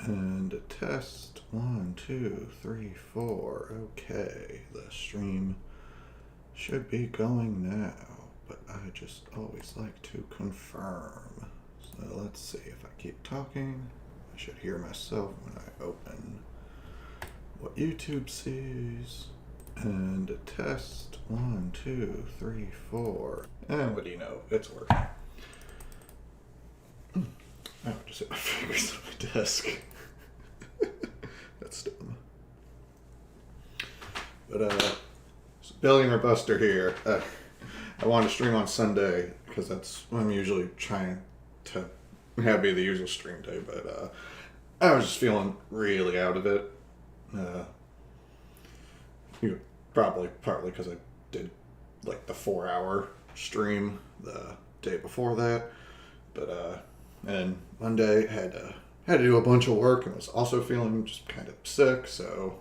And a test. 1, 2, 3, 4. Okay, the stream should be going now, but I just always like to confirm. So let's see, if I keep talking, I should hear myself when I open what YouTube sees. And a test. 1, 2, 3, 4. And what do you know? It's working. I just hit my fingers on my desk. That's dumb. But so Billionaire Buster here. I wanted to stream on Sunday because that's when I'm usually trying to have be the usual stream day. But I was just feeling really out of it. Probably partly because I did like the 4-hour stream the day before that. But and Monday had to do a bunch of work and was also feeling just kind of sick. So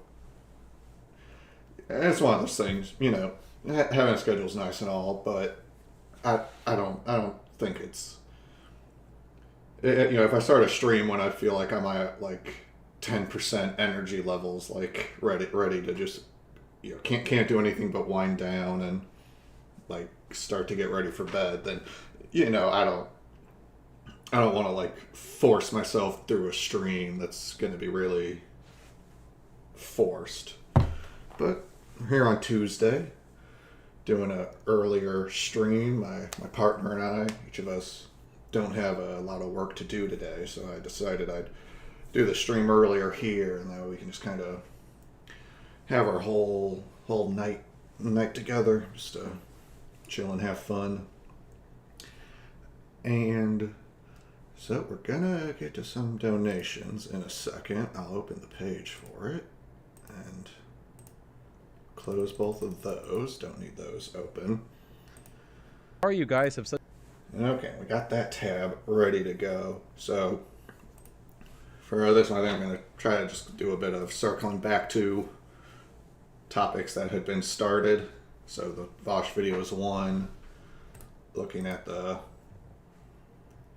it's one of those things, having a schedule is nice and all, but I don't think it's if I start a stream when I feel like I'm at like 10% energy levels, like ready to just can't do anything but wind down and like start to get ready for bed, then I don't want to like force myself through a stream that's going to be really forced. But I'm here on Tuesday doing an earlier stream. My partner and I, each of us, don't have a lot of work to do today, so I decided I'd do the stream earlier here, and that way we can just kind of have our whole night together, just to chill and have fun. And so we're gonna get to some donations in a second. I'll open the page for it and close both of those. Don't need those open. How are you guys? Have such. Okay, we got that tab ready to go. So for this one, I think I'm gonna try to just do a bit of circling back to topics that had been started. So the Vosh video is one. Looking at the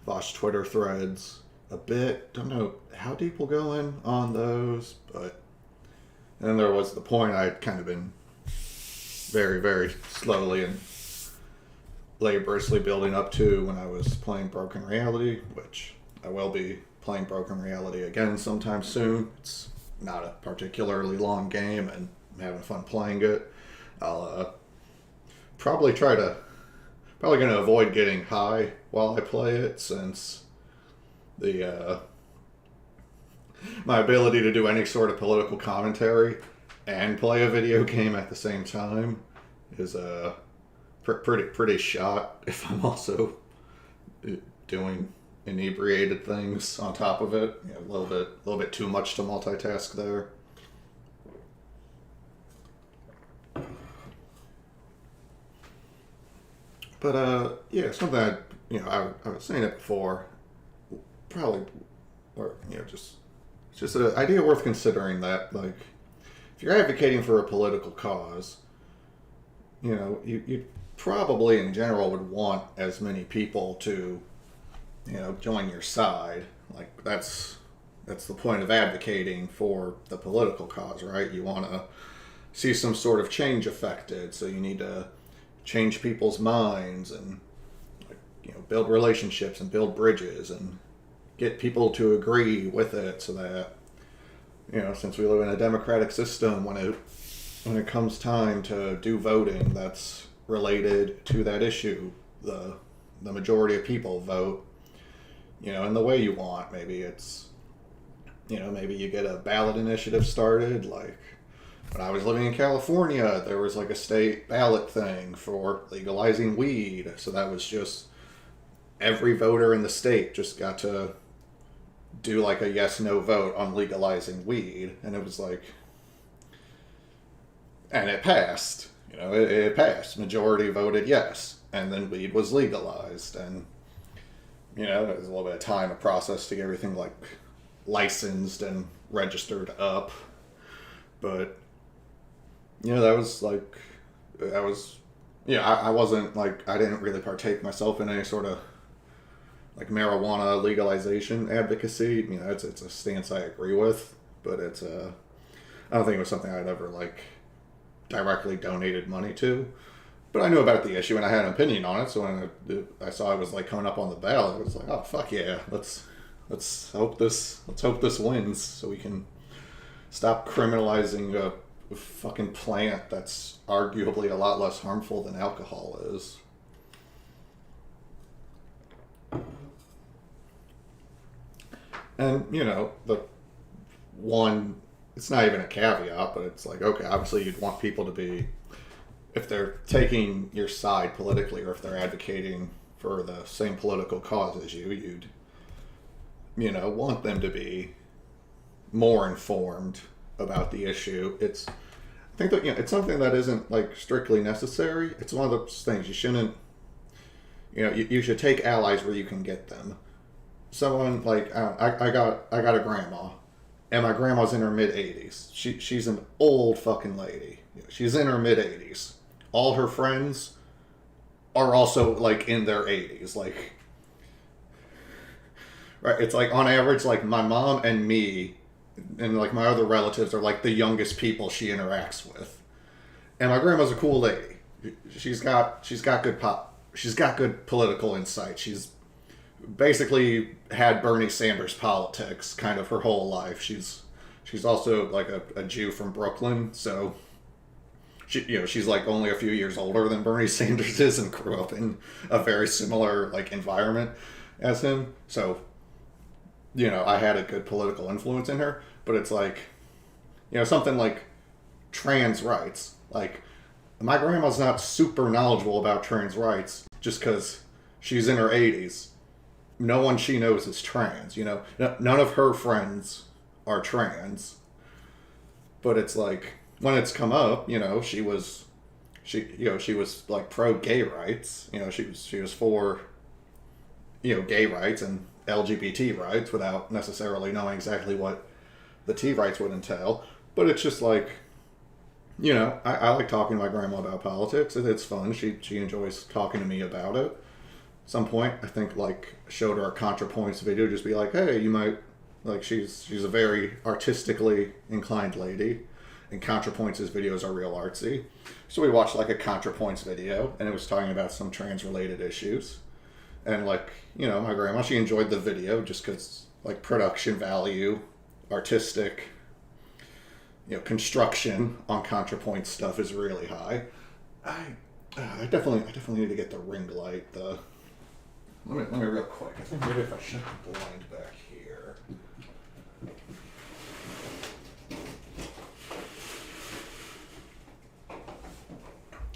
Vosh Twitter threads a bit. Don't know how deep we'll go in on those, but and then there was the point I'd kind of been very, very slowly and laboriously building up to when I was playing Broken Reality, which I will be playing Broken Reality again sometime soon. It's not a particularly long game, and I'm having fun playing it. I'll probably going to avoid getting high while I play it, since the my ability to do any sort of political commentary and play a video game at the same time is pretty shot if I'm also doing inebriated things on top of it. A little bit too much to multitask there. But something I was saying it before, probably, or it's just an idea worth considering, that like if you're advocating for a political cause, you probably in general would want as many people to join your side. Like that's the point of advocating for the political cause, right? You want to see some sort of change affected, so you need to change people's minds and build relationships and build bridges and get people to agree with it, so that since we live in a democratic system, when it comes time to do voting that's related to that issue, the majority of people vote in the way you want. Maybe it's maybe you get a ballot initiative started. Like when I was living in California, there was like a state ballot thing for legalizing weed. So that was just every voter in the state just got to do like a yes/no vote on legalizing weed. And it was like, and it passed. It passed. Majority voted yes. And then weed was legalized. And, there was a little bit of time, a process to get everything like licensed and registered up. But I wasn't like, I didn't really partake myself in any sort of like marijuana legalization advocacy. You know, it's a stance I agree with, but I don't think it was something I'd ever like directly donated money to. But I knew about the issue and I had an opinion on it. So when I saw it was like coming up on the ballot, it was like, oh fuck yeah, let's hope this wins so we can stop criminalizing a fucking plant that's arguably a lot less harmful than alcohol is. And you know, it's not even a caveat, but it's like, okay, obviously you'd want people to be, if they're taking your side politically or if they're advocating for the same political cause as you'd, you know, want them to be more informed about the issue. I think that, you know, it's something that isn't like strictly necessary. It's one of those things you shouldn't, you know, you should take allies where you can get them. Someone like, I got a grandma, and my grandma's in her mid-80s. She's an old fucking lady. She's in her mid-80s. All her friends are also like in their 80s. Like, right? It's like on average, like my mom and me, and like my other relatives are like the youngest people she interacts with. And my grandma's a cool lady. She's got good political insight. She's basically had Bernie Sanders politics kind of her whole life. She's also like a Jew from Brooklyn, so she's like only a few years older than Bernie Sanders is and grew up in a very similar like environment as him. So, you know, I had a good political influence in her, but it's like, you know, something like trans rights. Like, my grandma's not super knowledgeable about trans rights just because she's in her 80s. No one she knows is trans, you know. None of her friends are trans. But it's like, when it's come up, you know, she was like pro gay rights. You know, she was for, you know, gay rights and LGBT rights without necessarily knowing exactly what the T rights would entail. But it's just like, you know, I like talking to my grandma about politics. It's fun. She enjoys talking to me about it. Some point, I think, like, showed her a ContraPoints video, just be like, hey, you might, like, she's a very artistically inclined lady, and ContraPoints' videos are real artsy. So we watched, like, a ContraPoints video, and it was talking about some trans-related issues. And, like, you know, my grandma, she enjoyed the video just because, like, production value, artistic, you know, construction on ContraPoints stuff is really high. I definitely need to get the ring light, Let me real quick. I think maybe if I shut the blind back here.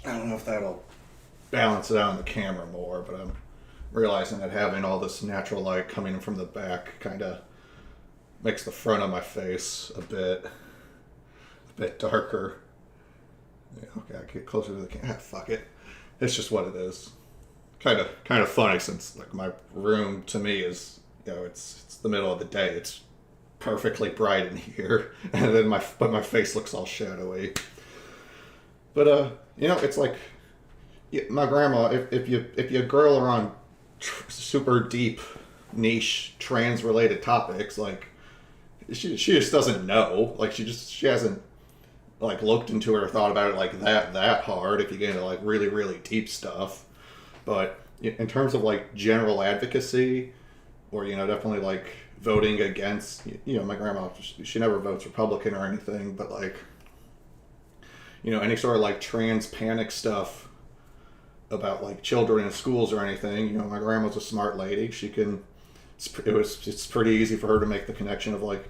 I don't know if that'll balance it out on the camera more, but I'm realizing that having all this natural light coming in from the back kind of makes the front of my face a bit darker. Yeah, okay, I get closer to the camera. Fuck it. It's just what it is. Kind of funny since like my room to me is, you know, it's the middle of the day. It's perfectly bright in here, and then my face looks all shadowy. But you know, it's like my grandma. If you grill her on super deep niche trans related topics, like she just doesn't know. Like she hasn't like looked into it or thought about it like that hard. If you get into like really really deep stuff. But in terms of like general advocacy, or, you know, definitely like voting against, you know, my grandma, she never votes Republican or anything, but like, you know, any sort of like trans panic stuff about like children in schools or anything, you know, my grandma's a smart lady. It's pretty easy for her to make the connection of like,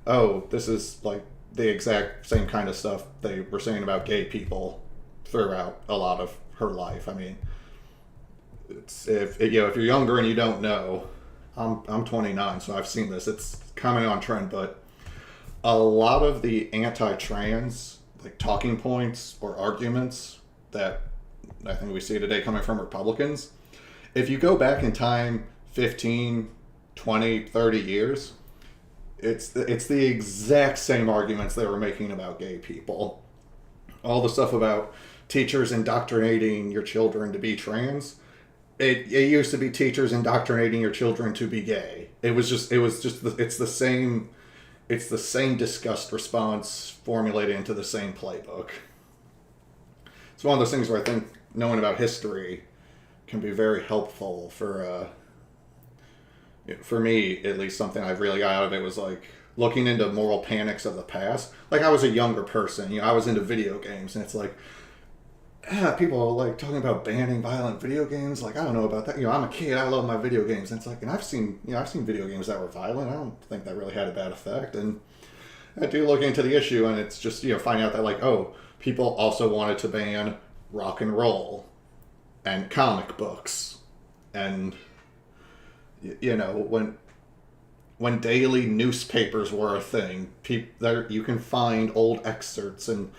oh, this is like the exact same kind of stuff they were saying about gay people throughout a lot of her life. I mean, if you're younger and you don't know, I'm 29, so I've seen this. It's coming on trend, but a lot of the anti-trans like talking points or arguments that I think we see today coming from Republicans, if you go back in time 15, 20, 30 years, it's the exact same arguments they were making about gay people. All the stuff about teachers indoctrinating your children to be trans, it used to be teachers indoctrinating your children to be gay. It's the same disgust response formulated into the same playbook. It's one of those things where I think knowing about history can be very helpful for me, at least. Something I've really got out of it was like looking into moral panics of the past. Like, I was a younger person, I was into video games, and it's like, people are like talking about banning violent video games. Like, I don't know about that. I'm a kid. I love my video games. And it's like, and I've seen video games that were violent. I don't think that really had a bad effect. And I do look into the issue, and it's just, finding out that, like, oh, people also wanted to ban rock and roll and comic books. And, when daily newspapers were a thing, you can find old excerpts and,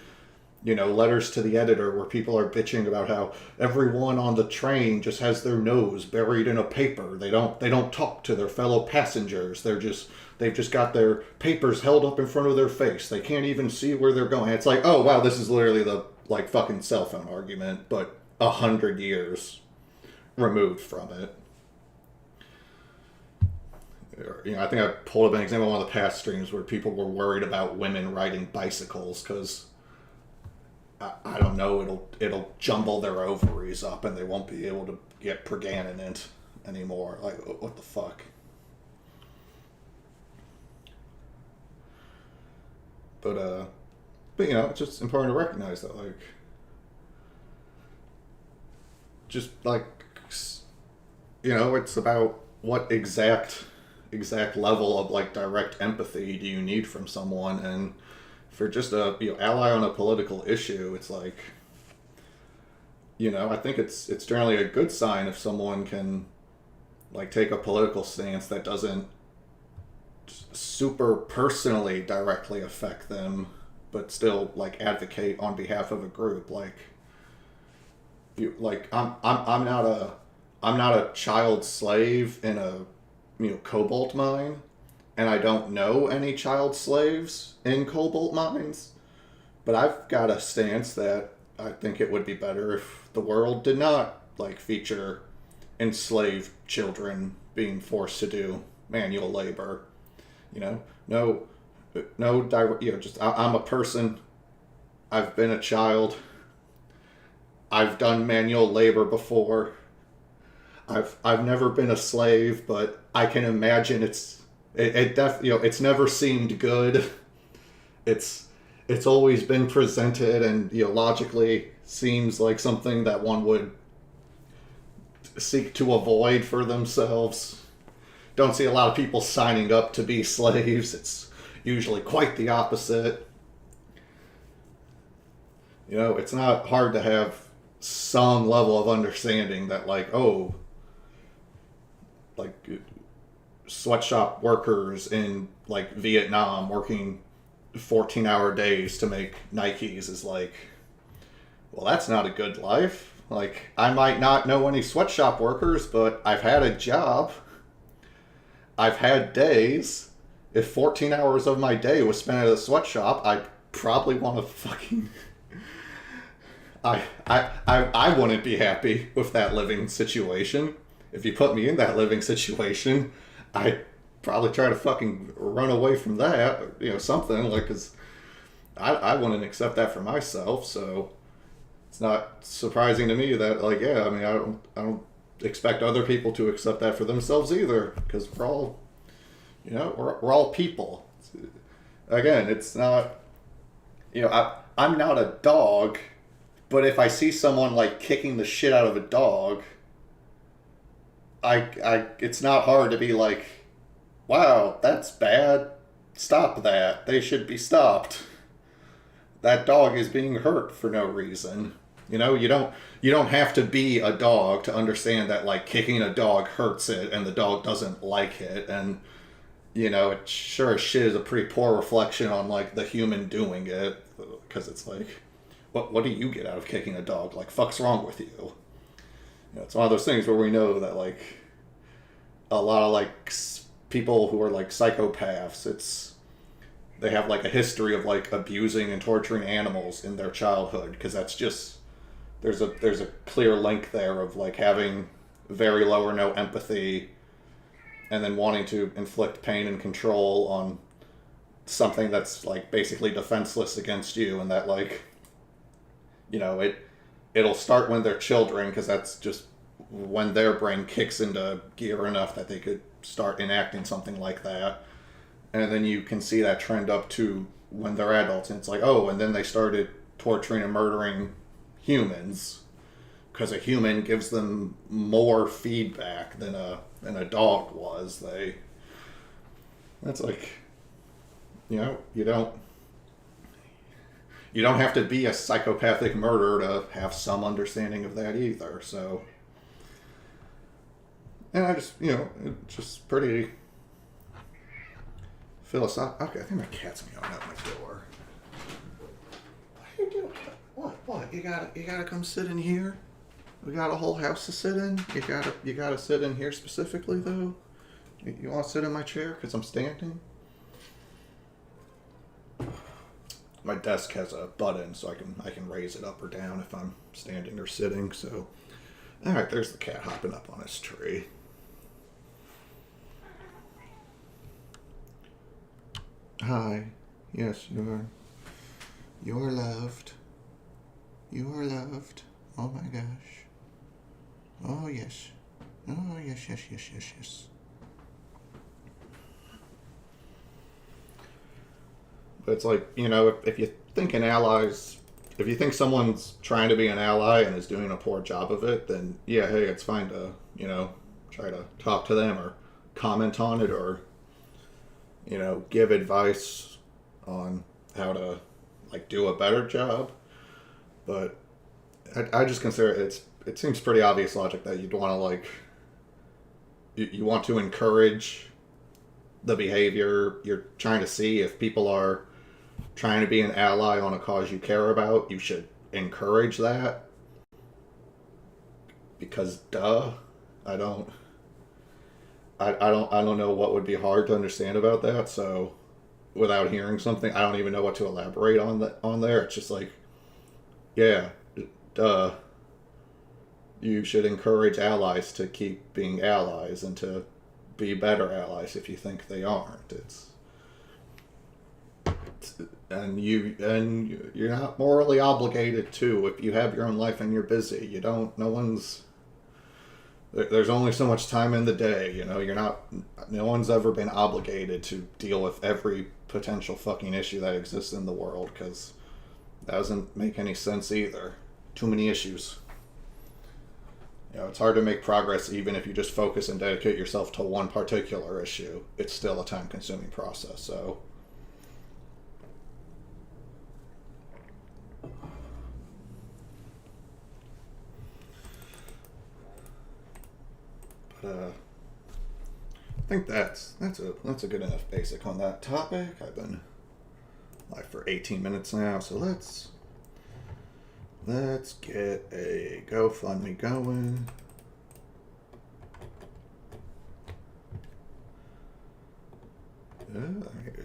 letters to the editor where people are bitching about how everyone on the train just has their nose buried in a paper. They don't talk to their fellow passengers. They've just got their papers held up in front of their face. They can't even see where they're going. It's like, oh wow, this is literally the like fucking cell phone argument, but 100 years removed from it. I think I pulled up an example of one of the past streams where people were worried about women riding bicycles because I don't know, it'll jumble their ovaries up and they won't be able to get pregnant anymore. Like, what the fuck? But it's just important to recognize that, like, just like, it's about what exact level of like direct empathy do you need from someone. And for just a ally on a political issue, it's like, I think it's generally a good sign if someone can like take a political stance that doesn't super personally directly affect them, but still like advocate on behalf of a group. Like, I'm not a child slave in a cobalt mine, and I don't know any child slaves in cobalt mines, but I've got a stance that I think it would be better if the world did not like feature enslaved children being forced to do manual labor. I'm a person. I've been a child. I've done manual labor before. I've never been a slave, but I can imagine it's never seemed good. It's always been presented and logically seems like something that one would seek to avoid for themselves. Don't see a lot of people signing up to be slaves. It's usually quite the opposite. It's not hard to have some level of understanding that, like, oh, like sweatshop workers in like Vietnam working 14-hour days to make Nikes is like, well, that's not a good life. Like, I might not know any sweatshop workers, but I've had a job. I've had days. If 14 hours of my day was spent at a sweatshop, I'd probably want to fucking... I wouldn't be happy with that living situation. If you put me in that living situation, I'd probably try to fucking run away from that, something, like, because I wouldn't accept that for myself. So it's not surprising to me that, like, yeah, I mean, I don't expect other people to accept that for themselves either, because we're all, we're all people. Again, it's not, I'm not a dog, but if I see someone like kicking the shit out of a dog, it's not hard to be like, wow, that's bad. Stop that. They should be stopped. That dog is being hurt for no reason. You don't have to be a dog to understand that, like, kicking a dog hurts it and the dog doesn't like it. And, it sure as shit is a pretty poor reflection on, like, the human doing it. Because it's like, what do you get out of kicking a dog? Like, fuck's wrong with you? It's one of those things where we know that, like, a lot of, like, people who are, like, psychopaths, they have, like, a history of, like, abusing and torturing animals in their childhood, because that's just, there's a clear link there of, like, having very low or no empathy, and then wanting to inflict pain and control on something that's like basically defenseless against you, and that like, you know, it'll start when they're children, because that's just when their brain kicks into gear enough that they could start enacting something like that. And then you can see that trend up to when they're adults, and it's like, oh, and then they started torturing and murdering humans, because a human gives them more feedback than a dog was. That's like, you know, you don't have to be a psychopathic murderer to have some understanding of that either. So, and I just, you know, it's just pretty philosophical. Okay, I think my cat's meowing at my door. What are you doing? What? You gotta come sit in here? We got a whole house to sit in. You gotta sit in here specifically though. You want to sit in my chair because I'm standing? My desk has a button, so I can raise it up or down if I'm standing or sitting. So, all right, there's the cat hopping up on his tree. Hi. Yes, you are loved. You are loved. Oh my gosh. Oh yes. Oh yes. But it's like, you know, if you think if you think someone's trying to be an ally and is doing a poor job of it, then yeah, hey, it's fine to, you know, try to talk to them or comment on it, or, you know, give advice on how to like do a better job. But I just consider it seems pretty obvious logic that you'd want to like you want to encourage the behavior. You're trying to see if people are trying to be an ally on a cause you care about. You should encourage that, because duh, I don't know what would be hard to understand about that. So without hearing something, I don't even know what to elaborate on there. It's just like, yeah, duh. You should encourage allies to keep being allies and to be better allies if you think they aren't. And you're not morally obligated to, if you have your own life and you're busy. You don't. There's only so much time in the day. You know, no one's ever been obligated to deal with every potential fucking issue that exists in the world, because that doesn't make any sense either. Too many issues. You know, it's hard to make progress even if you just focus and dedicate yourself to one particular issue. It's still a time-consuming process, so. But, I think that's a good enough basic on that topic. I've been live for 18 minutes now, so let's get a GoFundMe going.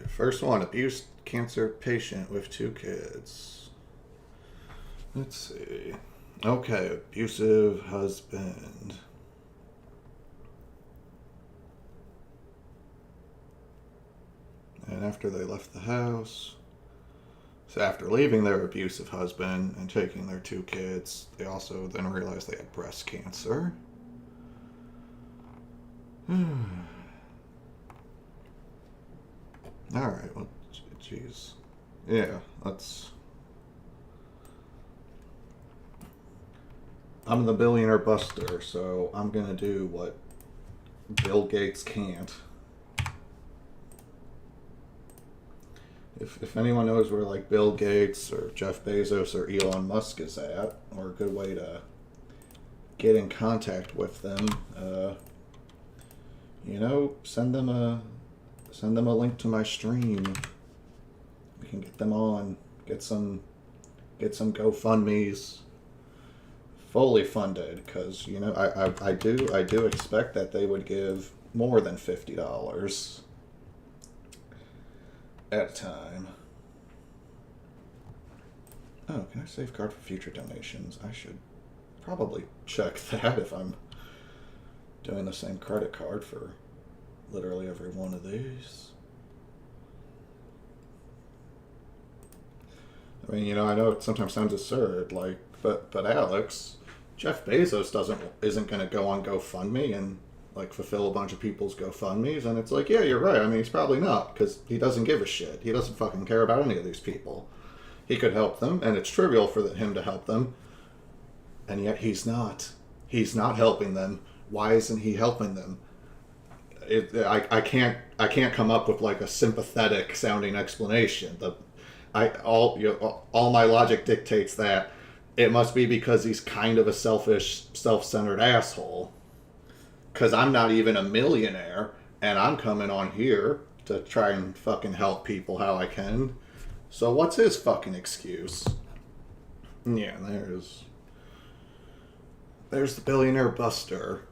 First one, abuse cancer patient with 2 kids. Let's see. Okay, abusive husband. And after they left the house, so after leaving their abusive husband and taking their 2 kids, they also then realized they had breast cancer. Alright, well, jeez. Yeah, I'm the Billionaire Buster, so I'm gonna do what Bill Gates can't. If anyone knows where like Bill Gates or Jeff Bezos or Elon Musk is at, or a good way to get in contact with them, you know, send them a link to my stream. We can get them on, get some GoFundMes fully funded, because you know I do expect that they would give more than $50 at a time. Oh, can I safeguard for future donations? I should probably check that if I'm doing the same credit card for literally every one of these. I mean, I know it sometimes sounds absurd, but Alex, Jeff Bezos isn't going to go on GoFundMe and fulfill a bunch of people's GoFundMes, and it's yeah, you're right. I mean, he's probably not, because he doesn't give a shit. He doesn't fucking care about any of these people. He could help them, and it's trivial for him to help them, and yet he's not. He's not helping them. Why isn't he helping them? I can't come up with a sympathetic sounding explanation. All my logic dictates that it must be because he's kind of a selfish, self-centered asshole. Because I'm not even a millionaire, and I'm coming on here to try and fucking help people how I can. So what's his fucking excuse? Yeah, there's the Billionaire Buster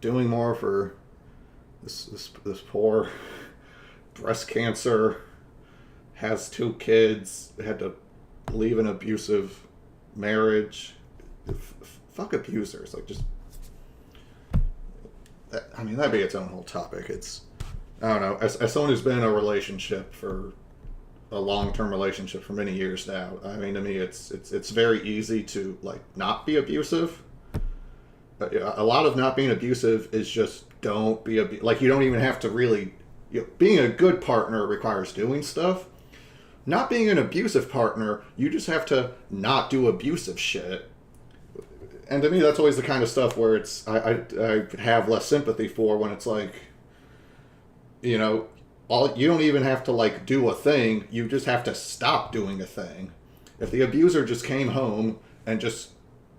doing more for this poor breast cancer, has 2 kids, had to leave an abusive marriage. Fuck abusers. That'd be its own whole topic. I don't know. As someone who's been in a relationship for a long-term relationship for many years now, I mean, to me, it's very easy to not be abusive. But a lot of not being abusive is just don't be you don't even have to really. Being a good partner requires doing stuff. Not being an abusive partner, you just have to not do abusive shit. And to me, that's always the kind of stuff where I have less sympathy for, when it's you don't even have to do a thing. You just have to stop doing a thing. If the abuser just came home and just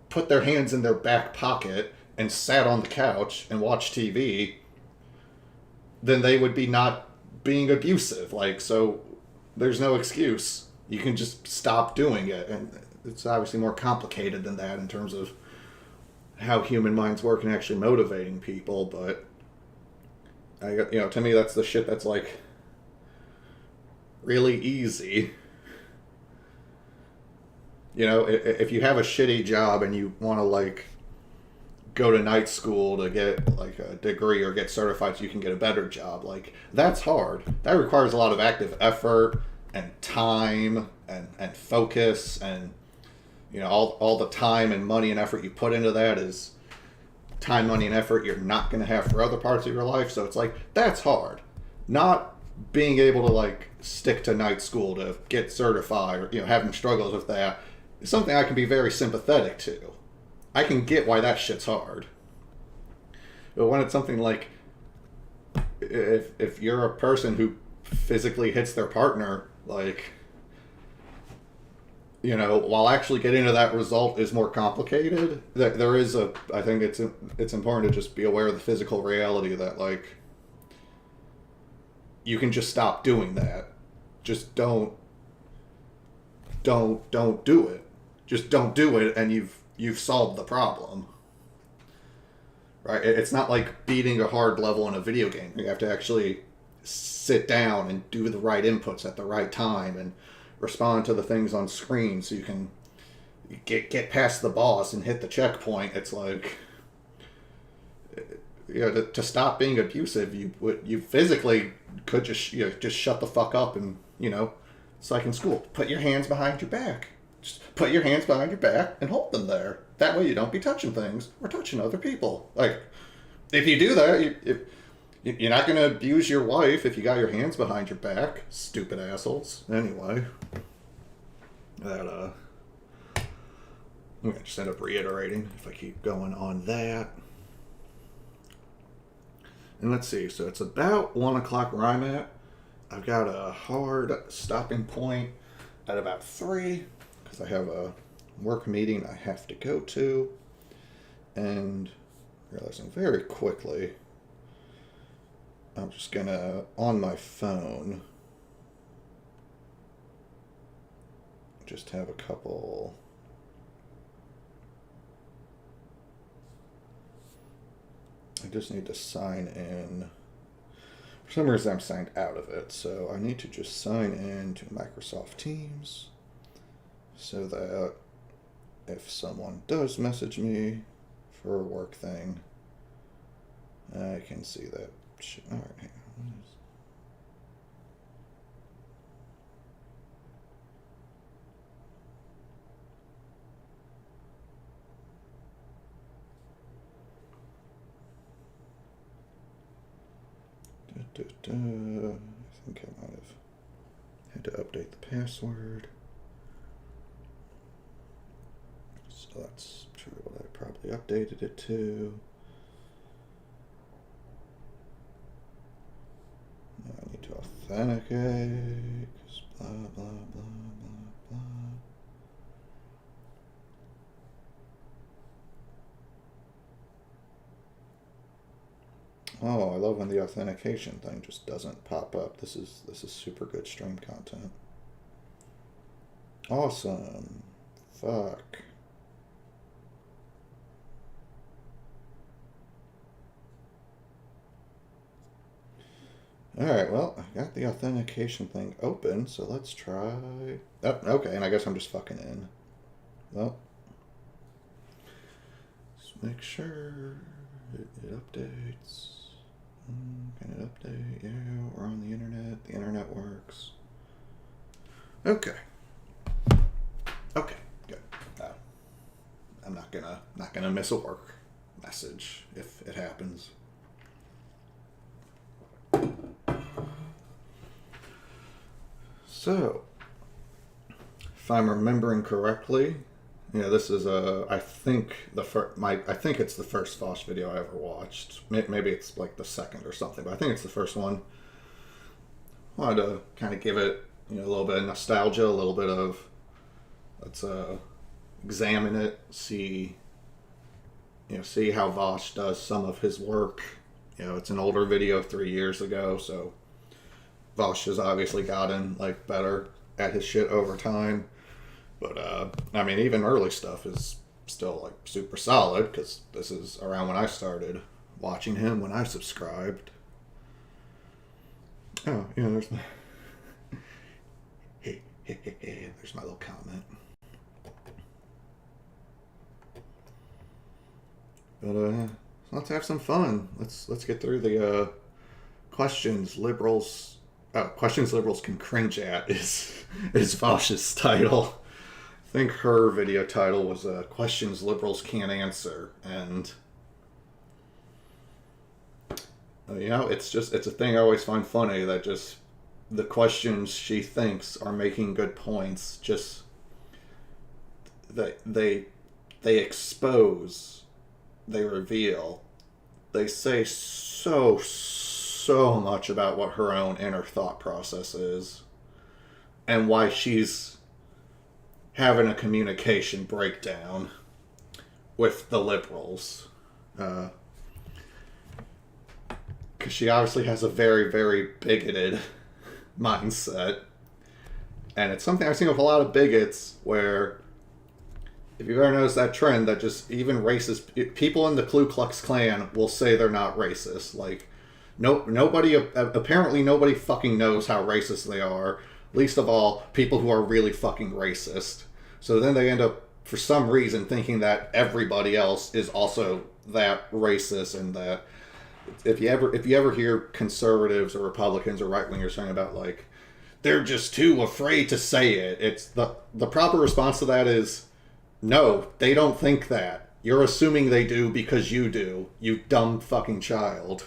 put their hands in their back pocket and sat on the couch and watched TV, then they would be not being abusive. So there's no excuse. You can just stop doing it. And it's obviously more complicated than that in terms of how human minds work and actually motivating people, but to me, that's the shit that's really easy. If you have a shitty job and you want to go to night school to get a degree or get certified so you can get a better job, that's hard. That requires a lot of active effort and time and focus, and all the time and money and effort you put into that is time, money, and effort you're not going to have for other parts of your life. So it's that's hard. Not being able to stick to night school to get certified, or having struggles with that is something I can be very sympathetic to. I can get why that shit's hard. But when it's something if you're a person who physically hits their partner, while actually getting to that result is more complicated, there is I think it's important to just be aware of the physical reality that you can just stop doing that. Just don't do it. Just don't do it, and you've solved the problem. Right? It's not like beating a hard level in a video game. You have to actually sit down and do the right inputs at the right time and respond to the things on screen so you can get past the boss and hit the checkpoint. It's to stop being abusive, you physically could just shut the fuck up, and it's like in school, put your hands behind your back. Just put your hands behind your back and hold them there. That way you don't be touching things or touching other people. If you do that, you're not going to abuse your wife if you got your hands behind your back. Stupid assholes. Anyway. I'm going to just end up reiterating if I keep going on that. And let's see. So it's about 1 o'clock where I'm at. I've got a hard stopping point at about 3 because I have a work meeting I have to go to. And realizing very quickly, I'm just going to, on my phone, just have a couple I just need to sign in. For some reason I'm signed out of it, so I need to just sign in to Microsoft Teams so that if someone does message me for a work thing, I can see that. All right, hang on. I think I might have had to update the password. So let's try what I probably updated it to. Now I need to authenticate, 'cause blah, blah, blah, blah, blah. Oh, I love when the authentication thing just doesn't pop up. This is super good stream content. Awesome. Fuck. Alright, well, I got the authentication thing open, so let's try... Oh, okay, and I guess I'm just fucking in. Well, let's make sure it updates. Can it update? Yeah, we're on the internet. The internet works. Okay. Okay, good. I'm not gonna miss a work message if it happens. So, if I'm remembering correctly, yeah, this is I think it's the first Vosh video I ever watched. Maybe it's like the second or something, but I think it's the first one. I wanted to kind of give it, a little bit of nostalgia, a little bit of let's examine it, see how Vosh does some of his work. It's an older video, 3 years ago, so Vosh has obviously gotten better at his shit over time. But even early stuff is still super solid, because this is around when I started watching him, when I subscribed. Oh, there's my there's my little comment. But let's have some fun. Let's get through the questions liberals can cringe at is Vosh's title. I think her video title was questions liberals can't answer, and it's a thing I always find funny, that just the questions she thinks are making good points, just that they expose, they reveal, they say so much about what her own inner thought process is, and why she's having a communication breakdown with the liberals. Because she obviously has a very, very bigoted mindset. And it's something I've seen with a lot of bigots, where if you've ever noticed that trend, that just even racist people in the Ku Klux Klan will say they're not racist. Apparently nobody fucking knows how racist they are. Least of all, people who are really fucking racist. So then they end up, for some reason, thinking that everybody else is also that racist, and that if you ever hear conservatives or Republicans or right-wingers saying about they're just too afraid to say it, it's the proper response to that is, no, they don't think that. You're assuming they do because you do, you dumb fucking child.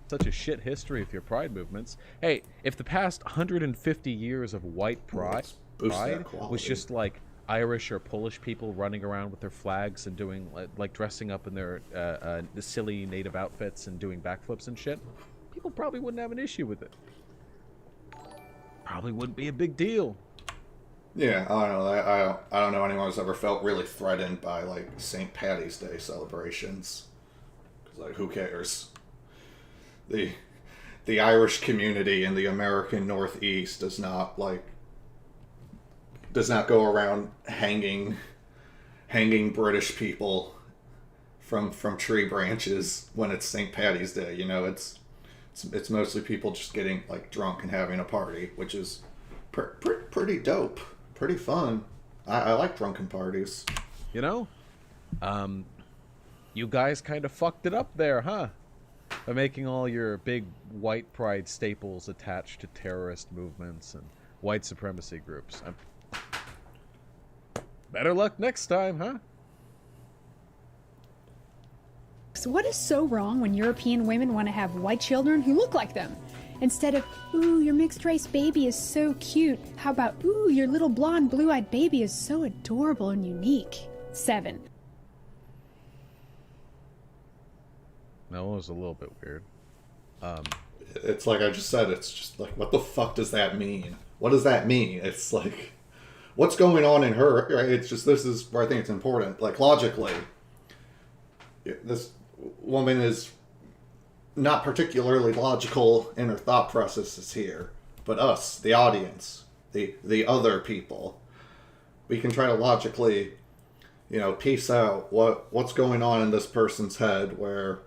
Such a shit history with your pride movements. Hey, if the past 150 years of white pride was just Irish or Polish people running around with their flags and doing dressing up in their the silly native outfits and doing backflips and shit, people probably wouldn't have an issue with it. Probably wouldn't be a big deal. Yeah, I don't know. I don't know anyone who's ever felt really threatened by St. Paddy's Day celebrations. Because who cares? The Irish community in the American Northeast does not go around hanging British people from tree branches when it's St. Paddy's Day. It's mostly people just getting drunk and having a party, which is pretty dope, pretty fun. I like drunken parties. You guys kind of fucked it up there, huh? by making all your big white pride staples attached to terrorist movements and white supremacy groups. Better luck next time, huh? So what is so wrong when European women want to have white children who look like them? Instead of, ooh, your mixed race baby is so cute, how about, ooh, your little blonde blue-eyed baby is so adorable and unique? 7. That was a little bit weird. It's like I just said, it's just like, what the fuck does that mean? What does that mean? It's like, what's going on in her? Right? It's just, this is where I think it's important. Like, logically, this woman is not particularly logical in her thought processes here, but us, the audience, the other people, we can try to logically, piece out what's going on in this person's head, where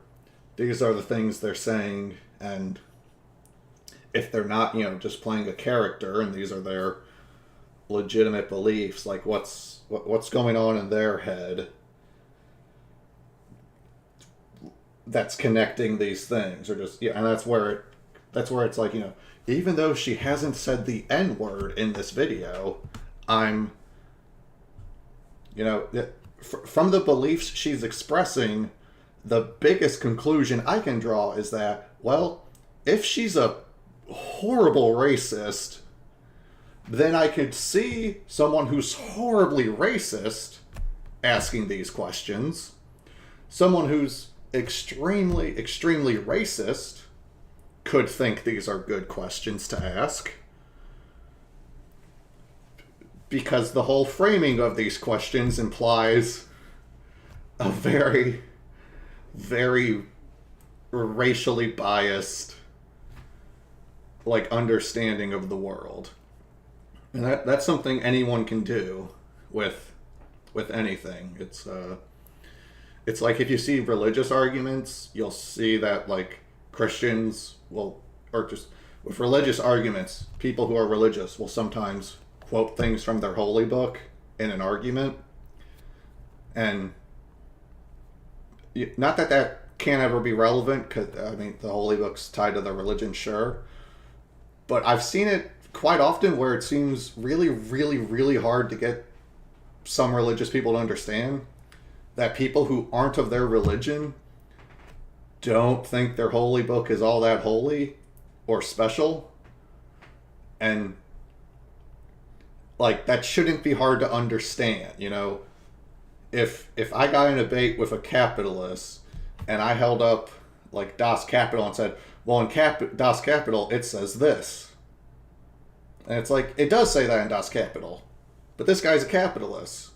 these are the things they're saying, and if they're not, just playing a character, and these are their legitimate beliefs, like what's going on in their head that's connecting these things, or just and that's where it's like, even though she hasn't said the N word in this video, I'm from the beliefs she's expressing, the biggest conclusion I can draw is that, well, if she's a horrible racist, then I could see someone who's horribly racist asking these questions. Someone who's extremely racist could think these are good questions to ask, because the whole framing of these questions implies a very, very racially biased, like, understanding of the world. And that's something anyone can do with anything. It's like, if you see religious arguments, you'll see that, like, Christians will, or just with religious arguments, people who are religious will sometimes quote things from their holy book in an argument. And not that can't ever be relevant, because, the holy book's tied to the religion, sure. But I've seen it quite often where it seems really, really, really hard to get some religious people to understand that people who aren't of their religion don't think their holy book is all that holy or special. And, like, that shouldn't be hard to understand, If I got in a debate with a capitalist and I held up, like, Das Kapital and said, well, in Das Kapital, it says this. And it's like, it does say that in Das Kapital. But this guy's a capitalist.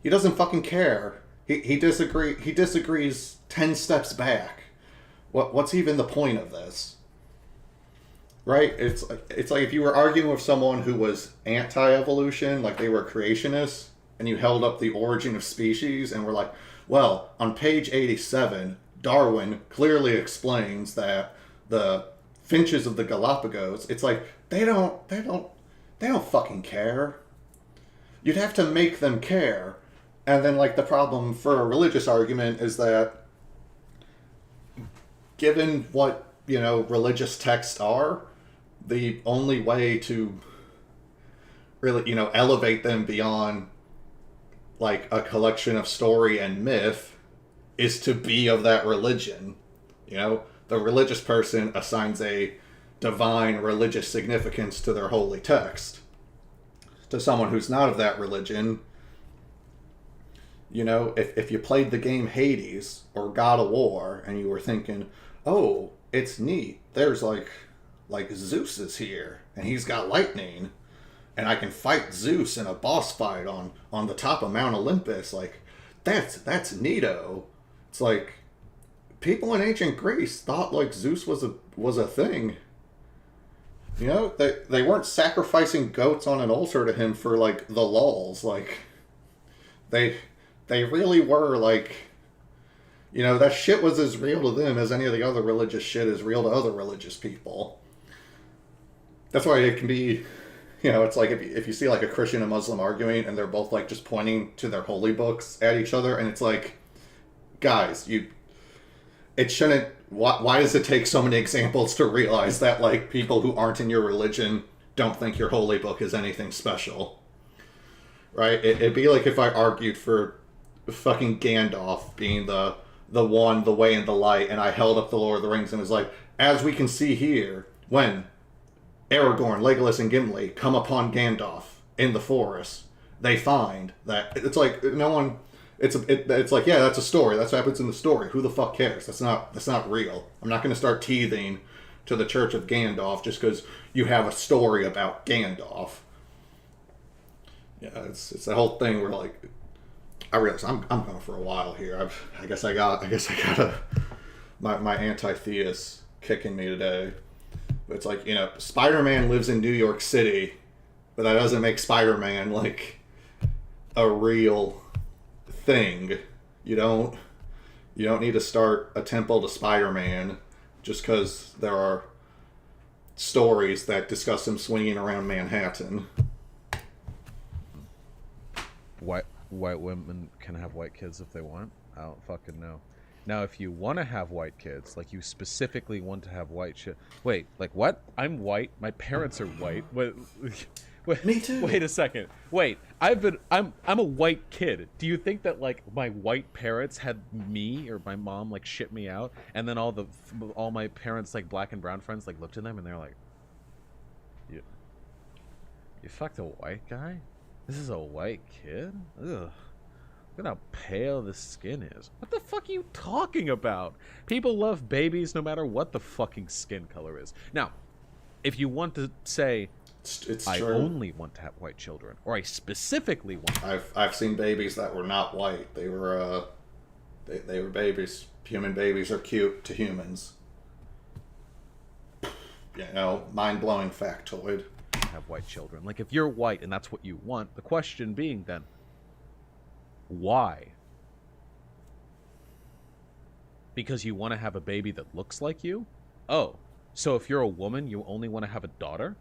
He doesn't fucking care. He disagrees 10 steps back. What's even the point of this? Right? It's like if you were arguing with someone who was anti-evolution, like they were creationists, and you held up the Origin of Species and were like, well, on page 87, Darwin clearly explains that the finches of the Galapagos, it's like, they don't fucking care. You'd have to make them care. And then, like, the problem for a religious argument is that, given what, religious texts are, the only way to really, elevate them beyond, like, a collection of story and myth is to be of that religion. The religious person assigns a divine religious significance to their holy text. To someone who's not of that religion, if you played the game Hades or God of War and you were thinking, oh, it's neat, there's like Zeus is here and he's got lightning and I can fight Zeus in a boss fight on the top of Mount Olympus, like, that's neato. It's like, people in ancient Greece thought, like, Zeus was a thing. They weren't sacrificing goats on an altar to him for, like, the lulz. Like, they really were, like, that shit was as real to them as any of the other religious shit is real to other religious people. That's why it can be, it's like if you see, like, a Christian and Muslim arguing and they're both, like, just pointing to their holy books at each other, and it's like, guys, it shouldn't why does it take so many examples to realize that, like, people who aren't in your religion don't think your holy book is anything special? Right? It'd be like if I argued for fucking Gandalf being the one, the way, and the light, and I held up the Lord of the Rings and was like, as we can see here, when Aragorn, Legolas, and Gimli come upon Gandalf in the forest, they find that it's like no one. It's like, yeah, that's a story. That's what happens in the story. Who the fuck cares? That's not real. I'm not going to start teething to the Church of Gandalf just because you have a story about Gandalf. Yeah, it's the whole thing where, like, I realize I'm going for a while here. I guess I got my anti-theist kicking me today. But it's like, Spider-Man lives in New York City, but that doesn't make Spider-Man like a real thing. You don't need to start a temple to Spider-Man just because there are stories that discuss him swinging around Manhattan. White women can have white kids if they want. I don't fucking know. Now, if you want to have white kids, like you specifically want to have white shit. Wait, like what? I'm white. My parents are white. Wait, me too. Wait a second. Wait, I'm a white kid. Do you think that, like, my white parents had me or my mom, like, shit me out, and then all my parents, like, black and brown friends, like, looked at them and they're like, you fucked a white guy? This is a white kid? Ugh. Look at how pale the skin is. What the fuck are you talking about? People love babies no matter what the fucking skin color is. Now, if you want to say, it's I true. only want to have white children, or I specifically want to... I've seen babies that were not white. They were they were babies. Human babies are cute to humans. Mind-blowing factoid. Have white children. Like, if you're white and that's what you want, the question being then, why? Because you want to have a baby that looks like you? Oh, so if you're a woman, you only want to have a daughter?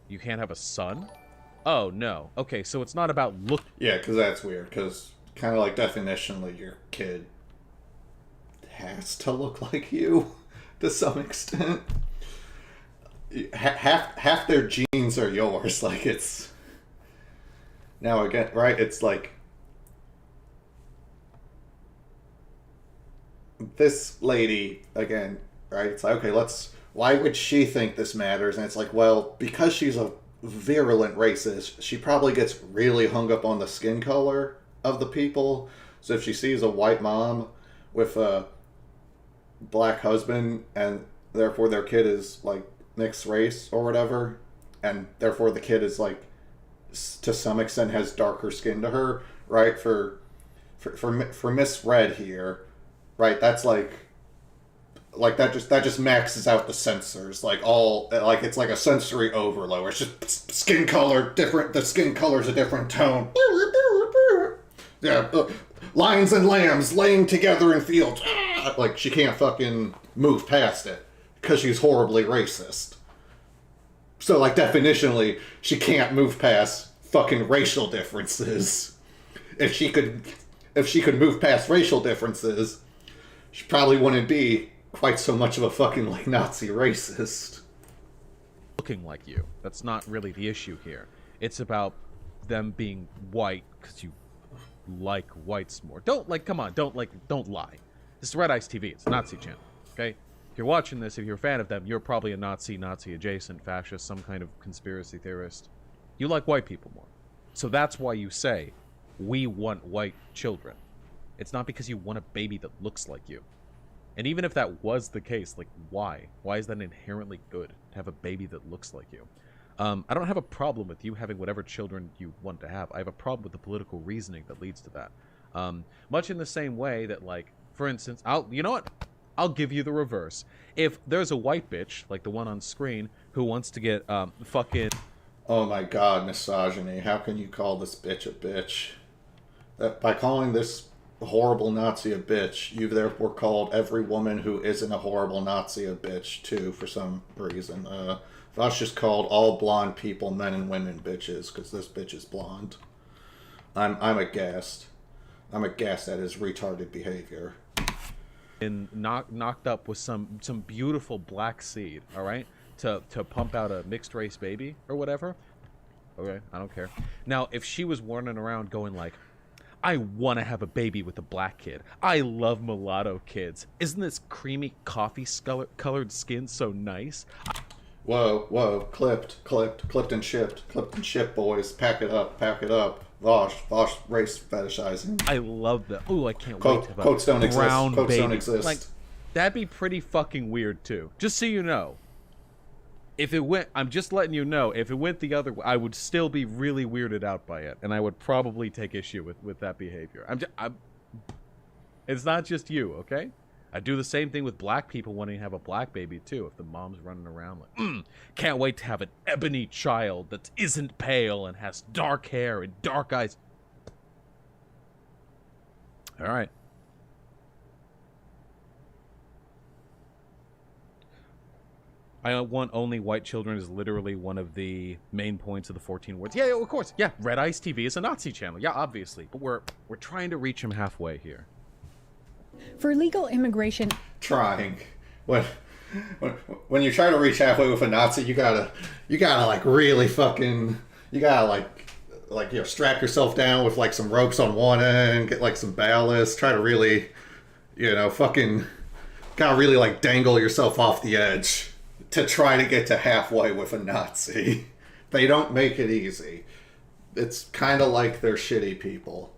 You can't have a son? Oh, no. Okay, so it's not about look... Yeah, because that's weird. Because kind of like definitionally, your kid has to look like you to some extent. Half their genes are yours. Like, it's... Now, again, right? It's like... This lady, again, right? It's like, okay, why would she think this matters? And it's like, well, because she's a virulent racist, she probably gets really hung up on the skin color of the people. So if she sees a white mom with a black husband, and therefore their kid is, like, mixed race or whatever, and therefore the kid is, like, to some extent has darker skin to her, right? For Miss Red here, right? That's like that just maxes out the sensors, like it's like a sensory overload where it's just skin color different. The skin color's a different tone. Yeah, lions and lambs laying together in fields. Like, she can't fucking move past it because she's horribly racist. So, like, definitionally, she can't move past fucking racial differences. If she could move past racial differences, she probably wouldn't be quite so much of a fucking, like, Nazi racist. Looking like you. That's not really the issue here. It's about them being white because you like whites more. Come on, don't lie. This is Red Ice TV. It's a Nazi channel, okay? If you're watching this, if you're a fan of them, you're probably a Nazi adjacent, fascist, some kind of conspiracy theorist. You like white people more. So that's why you say, we want white children. It's not because you want a baby that looks like you. And even if that was the case, like, why? Why is that inherently good to have a baby that looks like you? I don't have a problem with you having whatever children you want to have. I have a problem with the political reasoning that leads to that. Much in the same way that, like, for instance, you know what? I'll give you the reverse. If there's a white bitch, like the one on screen, who wants to get fucking... Oh my god, misogyny. How can you call this bitch a bitch? By calling this horrible Nazi a bitch, you've therefore called every woman who isn't a horrible Nazi a bitch, too, for some reason. Vosh just called all blonde people, men and women, bitches, because this bitch is blonde. I'm aghast. I'm aghast at his retarded behavior. been knocked up with some beautiful black seed, all right, to pump out a mixed race baby or whatever. Okay, I don't care. Now, if she was running around going like, I want to have a baby with a black kid. I love mulatto kids. Isn't this creamy coffee colored skin so nice? Whoa, clipped and shipped, boys. Pack it up. Vosh, race fetishizing. I love that. Oh, I can't wait to have quotes a don't exist. brown Quotes baby. don't exist. Like, that'd be pretty fucking weird too. Just so you know. If it went, I'm just letting you know, if it went the other way, I would still be really weirded out by it, and I would probably take issue with that behavior. It's not just you, okay? I do the same thing with black people wanting to have a black baby too. If the mom's running around like, can't wait to have an ebony child that isn't pale and has dark hair and dark eyes. All right. I want only white children is literally one of the main points of the 14 words. Yeah, of course. Yeah, Red Ice TV is a Nazi channel. Yeah, obviously. But we're trying to reach him halfway here. For legal immigration... Trying. When you try to reach halfway with a Nazi, you gotta like really fucking... You gotta like strap yourself down with like some ropes on one end, get like some ballast, try to really, fucking... Gotta really like dangle yourself off the edge to try to get to halfway with a Nazi. They don't make it easy. It's kind of like they're shitty people.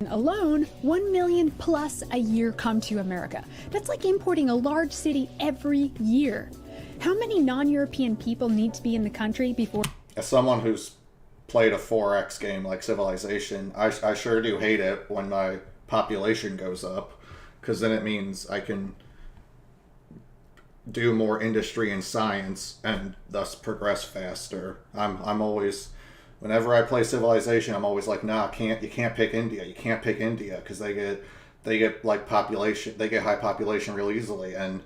Alone, 1 million plus a year come to America. That's like importing a large city every year. How many non-European people need to be in the country before... As someone who's played a 4X game like Civilization, I sure do hate it when my population goes up, because then it means I can do more industry and science and thus progress faster. I'm always, whenever I play Civilization, I'm always like, nah, you can't pick India. You can't pick India because they get like population, they get high population real easily, and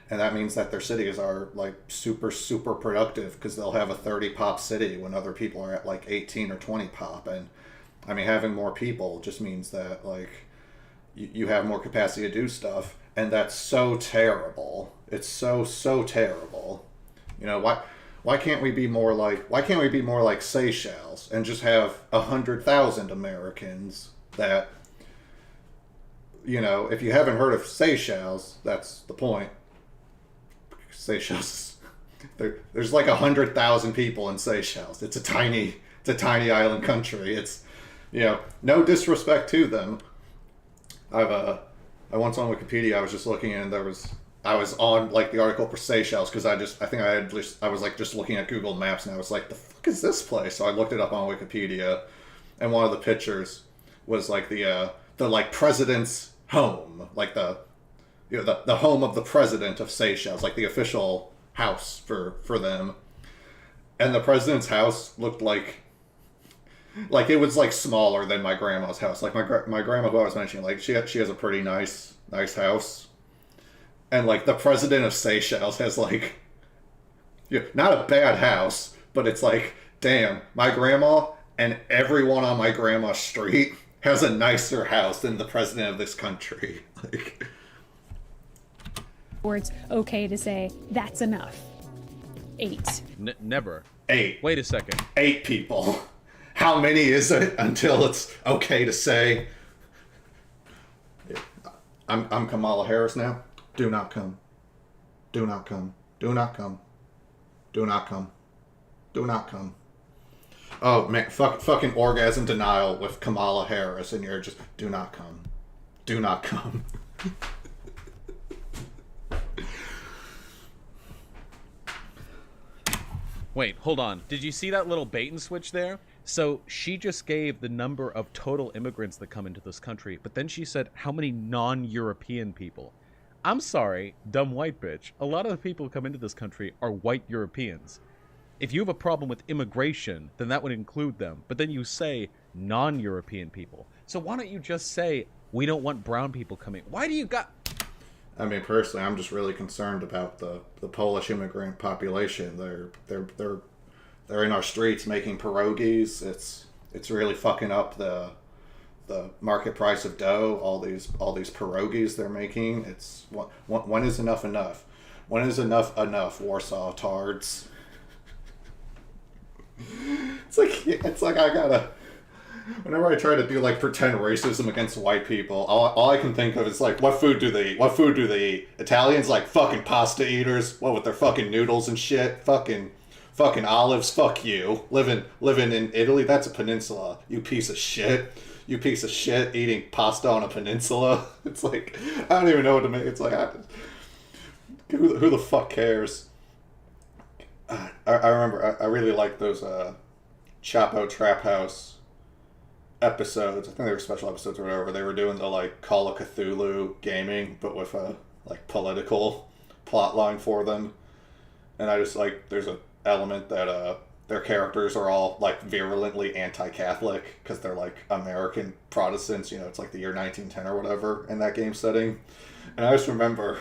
that means that their cities are like super productive because they'll have a 30 pop city when other people are at like 18 or 20 pop. And I mean, having more people just means that like you have more capacity to do stuff, and that's so terrible. It's so terrible. Why can't we be more like Seychelles and just have 100,000 Americans that, if you haven't heard of Seychelles, that's the point. Seychelles, there's like 100,000 people in Seychelles. It's a tiny island country. It's, no disrespect to them. I once on Wikipedia, I was just looking and I was on like the article for Seychelles because I was like just looking at Google Maps and I was like, the fuck is this place? So I looked it up on Wikipedia, and one of the pictures was like the like president's home, like the home of the president of Seychelles, like the official house for them, and the president's house looked like it was like smaller than my grandma's house. Like my grandma, who I was mentioning, like she has a pretty nice house. And, like, the president of Seychelles has, like, not a bad house, but it's like, damn, my grandma and everyone on my grandma's street has a nicer house than the president of this country. Like, or it's okay to say, that's enough. 8. Never. 8. Wait a second. 8 people. How many is it until it's okay to say, I'm Kamala Harris now? Do not come. Do not come. Do not come. Do not come. Do not come. Oh man, fucking orgasm denial with Kamala Harris, and you're just, do not come. Do not come. Wait, hold on. Did you see that little bait and switch there? So she just gave the number of total immigrants that come into this country, but then she said how many non-European people. I'm sorry, dumb white bitch. A lot of the people who come into this country are white Europeans. If you have a problem with immigration, then that would include them. But then you say non-European people. So why don't you just say, we don't want brown people coming? Why do you got... I mean, personally, I'm just really concerned about the Polish immigrant population. They're in our streets making pierogies. It's really fucking up the the market price of dough, all these pierogies they're making. It's when is enough enough? When is enough Warsaw tards? It's like I gotta. Whenever I try to do like pretend racism against white people, all I can think of is like, what food do they eat? What food do they eat? Italians, like fucking pasta eaters. What with their fucking noodles and shit? Fucking olives. Fuck you. Living in Italy, that's a peninsula. You piece of shit. You piece of shit eating pasta on a peninsula. It's like, I don't even know what to make. It's like, who the fuck cares? I remember I really liked those Chapo Trap House episodes. I think they were special episodes or whatever. They were doing the like Call of Cthulhu gaming, but with a like political plot line for them. And I just like, there's a element that their characters are all like virulently anti-Catholic because they're like American Protestants. You know, it's like the year 1910 or whatever in that game setting. And I just remember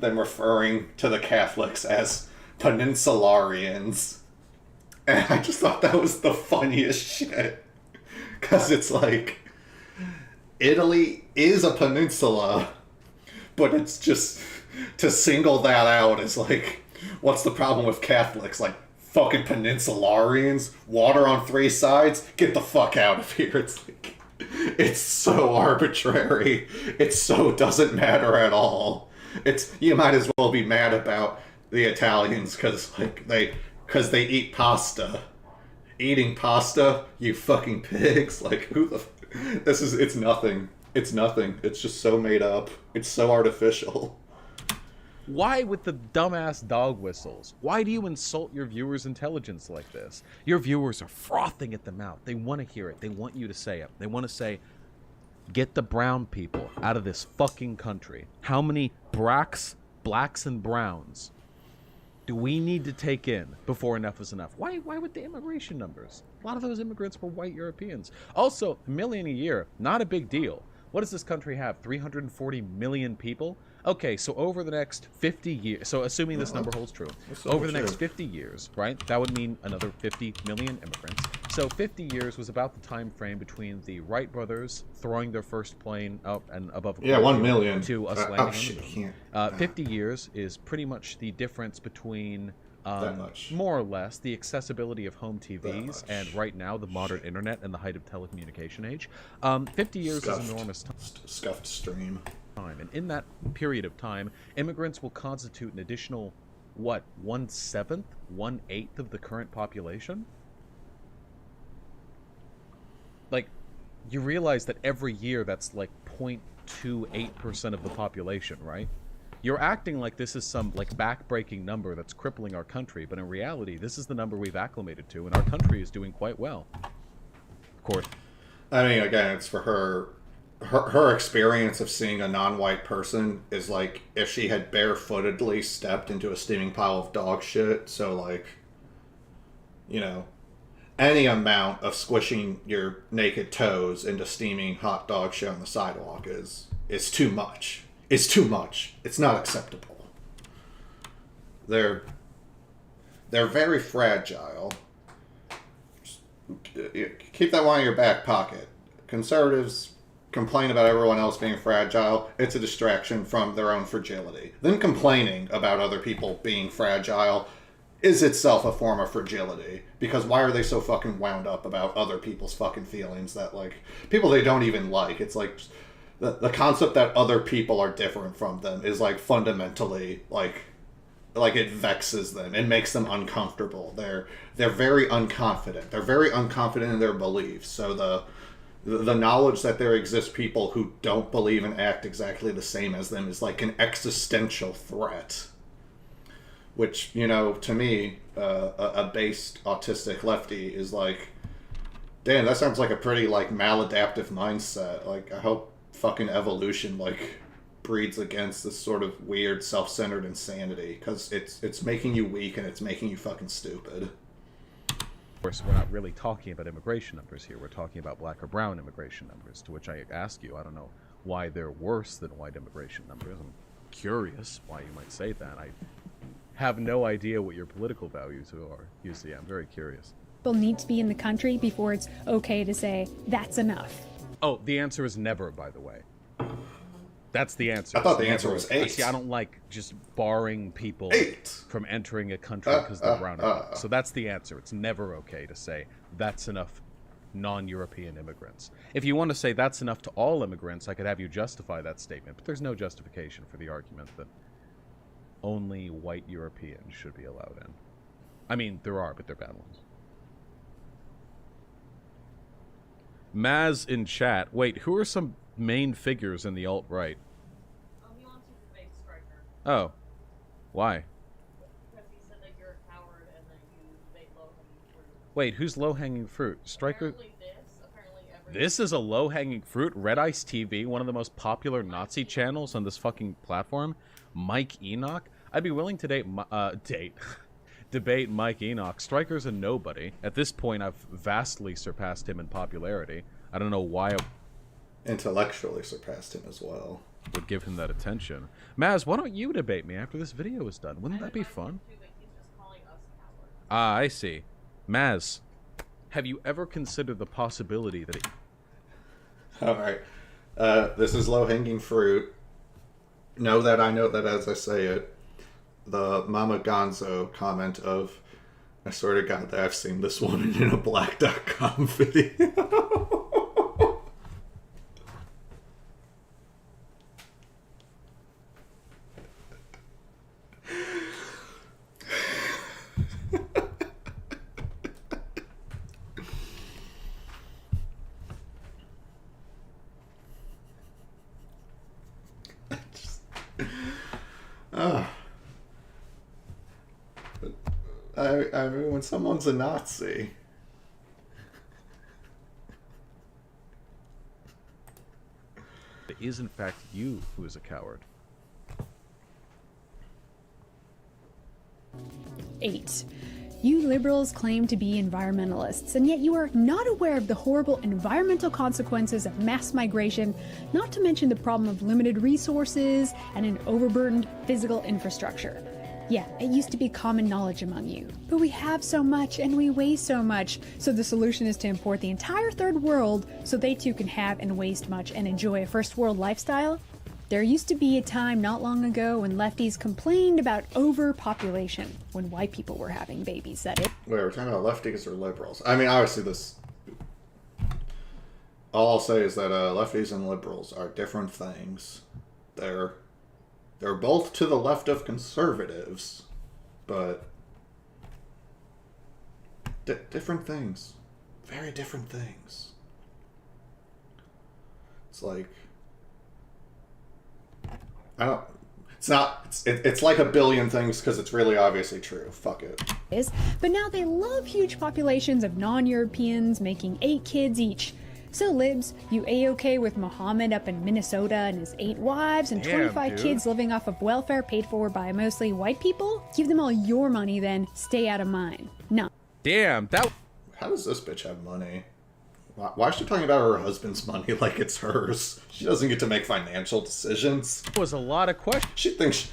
them referring to the Catholics as Peninsularians. And I just thought that was the funniest shit. Because it's like, Italy is a peninsula, but it's just, to single that out is like, what's the problem with Catholics? Like, fucking Peninsularians, water on 3 sides, get the fuck out of here. It's like, it's so arbitrary. It so doesn't matter at all. You might as well be mad about the Italians because they eat pasta. Eating pasta, you fucking pigs. Like, it's nothing. It's nothing. It's just so made up. It's so artificial. Why with the dumbass dog whistles? Why do you insult your viewers' intelligence like this? Your viewers are frothing at the mouth. They want to hear it. They want you to say it. They want to say, get the brown people out of this fucking country. How many blacks and browns do we need to take in before enough is enough? Why with the immigration numbers? A lot of those immigrants were white Europeans. Also, 1 million a year, not a big deal. What does this country have? 340 million people? Okay, so over the next 50 years, so assuming this number holds true, over the next 50 years, right, that would mean another 50 million immigrants. So 50 years was about the time frame between the Wright brothers throwing their first plane up and above a 1 million to us landing on the moon. 50 years is pretty much the difference between more or less the accessibility of home TVs and right now the modern internet and the height of telecommunication age. 50 years is enormous time. Scuffed stream. And in that period of time, immigrants will constitute an additional, 1/7, 1/8 of the current population? Like, you realize that every year that's like 0.28% of the population, right? You're acting like this is some like back-breaking number that's crippling our country, but in reality, this is the number we've acclimated to, and our country is doing quite well. Of course. I mean, again, it's for her experience of seeing a non-white person is like if she had barefootedly stepped into a steaming pile of dog shit. So like, you know, any amount of squishing your naked toes into steaming hot dog shit on the sidewalk is too much. It's too much. It's not acceptable. They're very fragile. Keep that one in your back pocket. Conservatives complain about everyone else being fragile. It's a distraction from their own fragility. Then complaining about other people being fragile is itself a form of fragility. Because why are they so fucking wound up about other people's fucking feelings that, like, people they don't even like? It's like, the concept that other people are different from them is, like, fundamentally, like it vexes them. It makes them uncomfortable. They're very unconfident. They're very unconfident in their beliefs. So the knowledge that there exist people who don't believe and act exactly the same as them is like an existential threat. Which, you know, to me, a based autistic lefty is like, damn, that sounds like a pretty like maladaptive mindset. Like, I hope fucking evolution like breeds against this sort of weird self-centered insanity, because it's making you weak and it's making you fucking stupid. Of course, we're not really talking about immigration numbers here. We're talking about black or brown immigration numbers, to which I ask you, I don't know why they're worse than white immigration numbers. I'm curious why you might say that. I have no idea what your political values are, UC. I'm very curious. People need to be in the country before it's okay to say, that's enough. Oh, the answer is never, by the way. That's the answer. I thought the answer was 8. See, I don't like just barring people 8 from entering a country because they're brown. So that's the answer. It's never okay to say that's enough non-European immigrants. If you want to say that's enough to all immigrants, I could have you justify that statement, but there's no justification for the argument that only white Europeans should be allowed in. I mean, there are, but they're bad ones. Maz in chat. Wait, who are some main figures in the alt-right? Oh, he wants you to debate Stryker. Oh. Why? Because he said that you're a coward and that you debate low-hanging fruit. Wait, who's low-hanging fruit? Stryker? Apparently This is a low-hanging fruit? Red Ice TV, one of the most popular Nazi channels on this fucking platform? Mike Enoch? I'd be willing to debate Mike Enoch. Stryker's a nobody. At this point, I've vastly surpassed him in popularity. I don't know why I Intellectually surpassed him as well. would give him that attention. Maz, why don't you debate me after this video is done? Wouldn't that be fun? He's just calling us cowards. Ah, I see. Maz, have you ever considered the possibility that Alright. This is low-hanging fruit. Know that I know that as I say it. The Mama Gonzo comment of, I swear to God that I've seen this woman in a black.com video. I mean, when someone's a Nazi. it is in fact you who is a coward? 8. You liberals claim to be environmentalists, and yet you are not aware of the horrible environmental consequences of mass migration, not to mention the problem of limited resources and an overburdened physical infrastructure. Yeah, it used to be common knowledge among you. But we have so much and we waste so much, so the solution is to import the entire third world so they too can have and waste much and enjoy a first world lifestyle? There used to be a time not long ago when lefties complained about overpopulation, when white people were having babies, that is. Wait, we're talking about lefties or liberals? I mean, obviously this... All I'll say is that lefties and liberals are different things. They're both to the left of conservatives, but different things. Very different things. It's like... I don't... It's not... It's like a billion things because it's really obviously true. Fuck it. But now they love huge populations of non-Europeans making 8 kids each. So libs, you A-okay with Mohammed up in Minnesota and his 8 wives and 25 kids living off of welfare paid for by mostly white people? Give them all your money then, stay out of mine. No. Damn, that... How does this bitch have money? Why is she talking about her husband's money like it's hers? She doesn't get to make financial decisions. was a lot of questions. She thinks...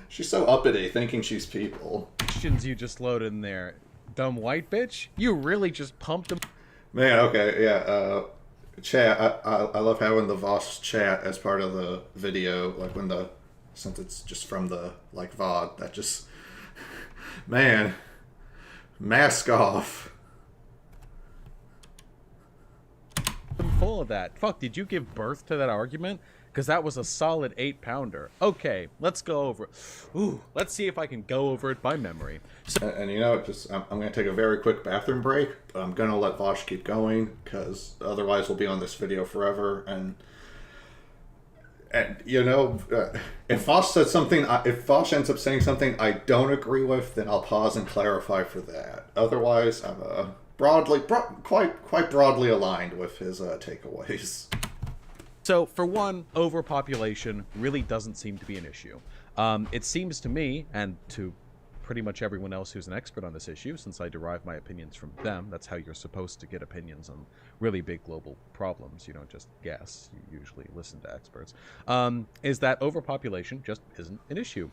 She's so uppity, thinking she's people. You just loaded in there. Dumb white bitch? You really just pumped them... Man, okay, yeah, chat, I love having the Voss chat as part of the video, like when the, since it's just from the, like, VOD, that just, man, mask off. I'm full of that. Fuck, did you give birth to that argument? Because that was a solid 8-pounder. Okay, let's go over it. Ooh, let's see if I can go over it by memory. So And you know, just I'm going to take a very quick bathroom break, but I'm going to let Vosh keep going, because otherwise we'll be on this video forever, and you know, if Vosh said something, if Vosh ends up saying something I don't agree with, then I'll pause and clarify for that. Otherwise, I'm quite broadly aligned with his takeaways. So, for one, overpopulation really doesn't seem to be an issue. It seems to me, and to pretty much everyone else who's an expert on this issue, since I derive my opinions from them. That's how you're supposed to get opinions on really big global problems. You don't just guess. You usually listen to experts. Is that overpopulation just isn't an issue.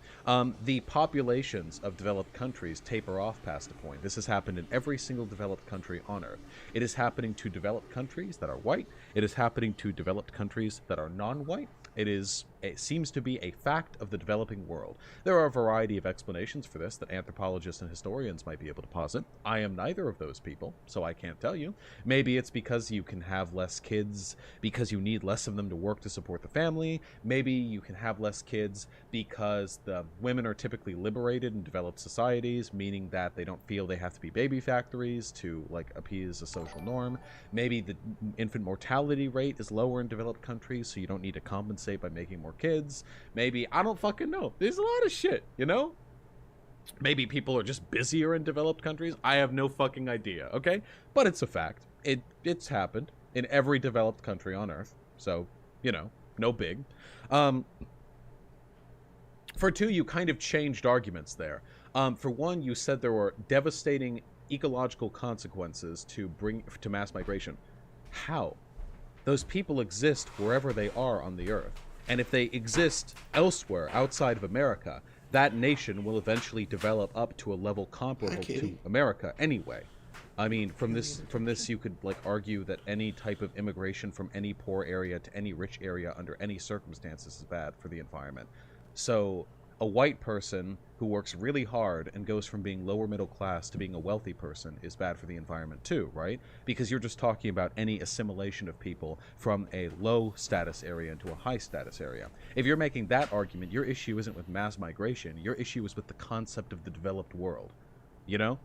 The populations of developed countries taper off past a point. This has happened in every single developed country on Earth. It is happening to developed countries that are white. It is happening to developed countries that are non-white. It seems to be a fact of the developing world. There are a variety of explanations for this that anthropologists and historians might be able to posit. I am neither of those people, so I can't tell you. Maybe it's because you can have less kids because you need less of them to work to support the family. Maybe you can have less kids because the women are typically liberated in developed societies, meaning that they don't feel they have to be baby factories to like appease a social norm. Maybe the infant mortality rate is lower in developed countries, so you don't need to compensate by making more kids. Maybe, I don't fucking know. There's a lot of shit, you know? Maybe people are just busier in developed countries. I have no fucking idea, okay? But it's a fact. It's happened in every developed country on Earth. So, you know, no big. For two, you kind of changed arguments there. For one, you said there were devastating ecological consequences to mass migration. How? Those people exist wherever they are on the Earth. And if they exist elsewhere outside of America, that nation will eventually develop up to a level comparable to America anyway. I mean, from this you could like argue that any type of immigration from any poor area to any rich area under any circumstances is bad for the environment. So a white person who works really hard and goes from being lower middle class to being a wealthy person is bad for the environment too, right? Because you're just talking about any assimilation of people from a low status area into a high status area. If you're making that argument, your issue isn't with mass migration. Your issue is with the concept of the developed world. You know?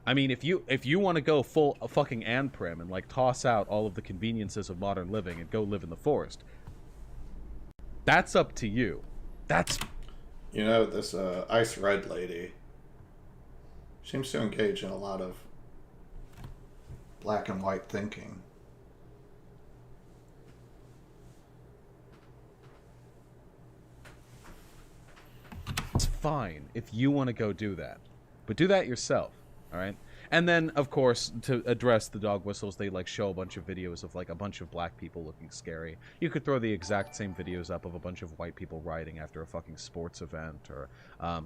I mean, if you want to go full fucking Anprim and like toss out all of the conveniences of modern living and go live in the forest, that's up to you. That's... You know, this Ice Red lady seems to engage in a lot of black and white thinking. It's fine if you want to go do that, but do that yourself, all right? And then, of course, to address the dog whistles, they like show a bunch of videos of like a bunch of black people looking scary. You could throw the exact same videos up of a bunch of white people rioting after a fucking sports event, or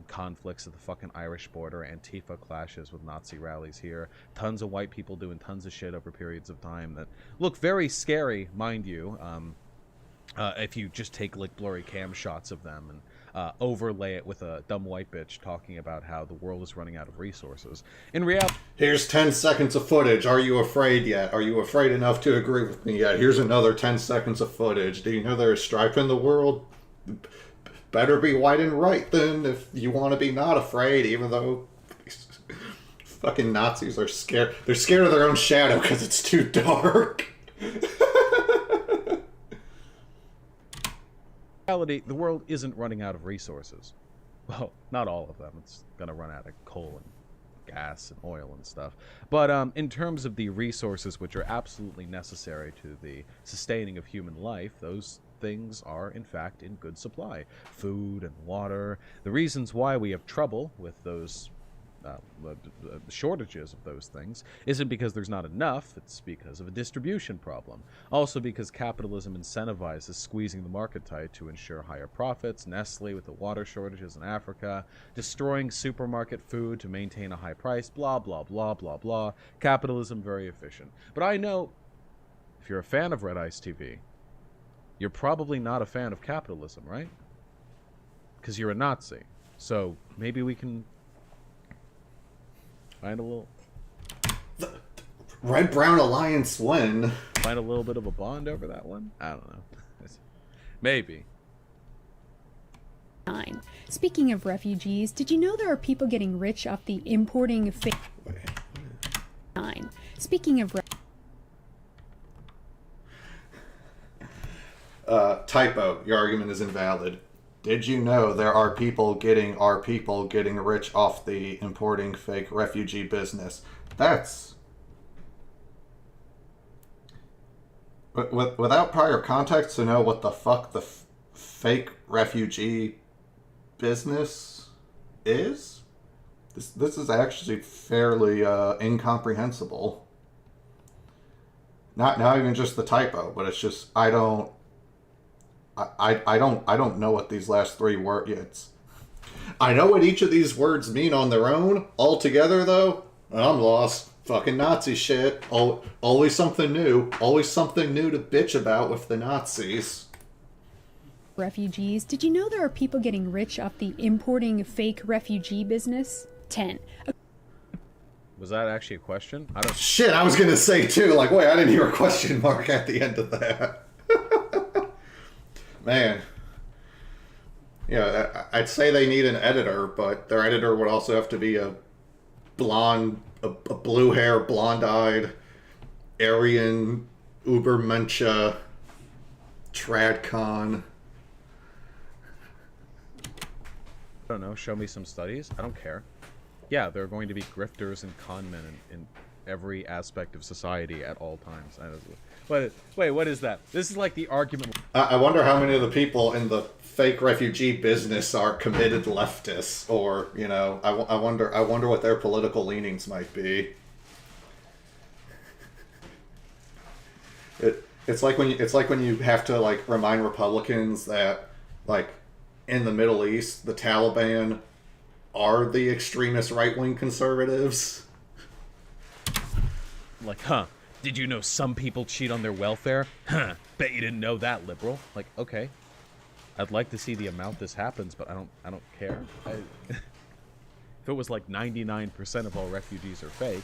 conflicts at the fucking Irish border, Antifa clashes with Nazi rallies here, tons of white people doing tons of shit over periods of time that look very scary, mind you, if you just take like blurry cam shots of them and overlay it with a dumb white bitch talking about how the world is running out of resources. In reality... Here's 10 seconds of footage. Are you afraid yet? Are you afraid enough to agree with me yet? Here's another 10 seconds of footage. Do you know there is strife in the world? Better be white and right then if you want to be not afraid, even though fucking Nazis are scared. They're scared of their own shadow because it's too dark. reality, the world isn't running out of resources. Well, not all of them. It's going to run out of coal and gas and oil and stuff. But in terms of the resources which are absolutely necessary to the sustaining of human life, those things are, in fact, in good supply. Food and water. The reasons why we have trouble with those shortages of those things isn't because there's not enough, it's because of a distribution problem. Also because capitalism incentivizes squeezing the market tight to ensure higher profits, Nestle with the water shortages in Africa, destroying supermarket food to maintain a high price, blah, blah, blah, blah, blah. Capitalism, very efficient. But I know, if you're a fan of Red Ice TV, you're probably not a fan of capitalism, right? Because you're a Nazi. So maybe we can find a little... The Red-Brown Alliance win. Find a little bit of a bond over that one? I don't know. Maybe. Speaking of refugees, did you know there are people getting rich off the importing fake... Speaking of... Typo. Your argument is invalid. Did you know there are people getting rich off the importing fake refugee business? That's... Without prior context to know what the fuck the fake refugee business is? This is actually fairly incomprehensible. Not even just the typo, but it's just I don't know what these last three words. I know what each of these words mean on their own. Altogether, though, I'm lost. Fucking Nazi shit. Always something new. Always something new to bitch about with the Nazis. Refugees. Did you know there are people getting rich off the importing fake refugee business? 10. Was that actually a question? I don't. Shit, I was gonna say too. Like, wait, I didn't hear a question mark at the end of that. Man. Yeah, I'd say they need an editor, but their editor would also have to be a blonde, a blue hair, blonde-eyed, Aryan, Ubermensch, Tradcon. I don't know. Show me some studies. I don't care. Yeah, there are going to be grifters and con men in every aspect of society at all times. Wait, what is that? This is like the argument. I wonder how many of the people in the fake refugee business are committed leftists, or you know, I wonder what their political leanings might be. It's like when you have to like remind Republicans that like in the Middle East the Taliban are the extremist right-wing conservatives. Like, huh? Did you know some people cheat on their welfare? Huh? Bet you didn't know that, liberal. Like, okay. I'd like to see the amount this happens, but I don't care. If it was like 99% of all refugees are fake,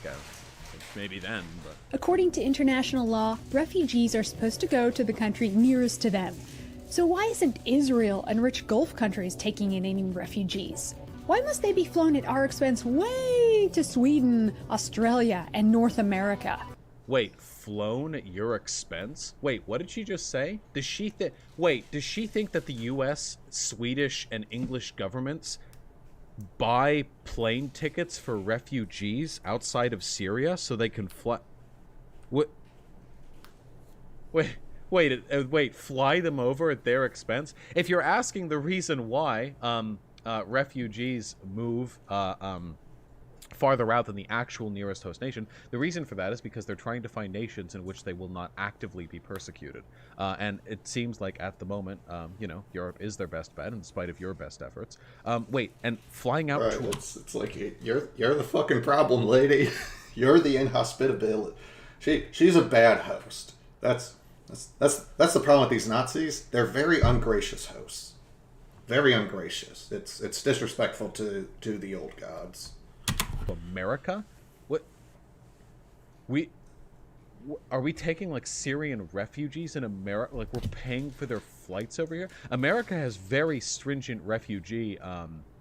maybe then, but... According to international law, refugees are supposed to go to the country nearest to them. So why isn't Israel and rich Gulf countries taking in any refugees? Why must they be flown at our expense way to Sweden, Australia, and North America? Wait, flown at your expense? Wait, what did she just say? Does she think that the US, Swedish, and English governments buy plane tickets for refugees outside of Syria so they can fly... What? Wait, fly them over at their expense? If you're asking the reason why refugees move farther out than the actual nearest host nation, the reason for that is because they're trying to find nations in which they will not actively be persecuted. And it seems like at the moment, you know, Europe is their best bet in spite of your best efforts. Wait, and flying out to... It's like, you're the fucking problem, lady. You're the inhospitability. She's a bad host. That's the problem with these Nazis. They're very ungracious hosts. Very ungracious. It's disrespectful to the old gods. America? Are we taking like Syrian refugees in America? Like we're paying for their flights over here? America has very stringent refugee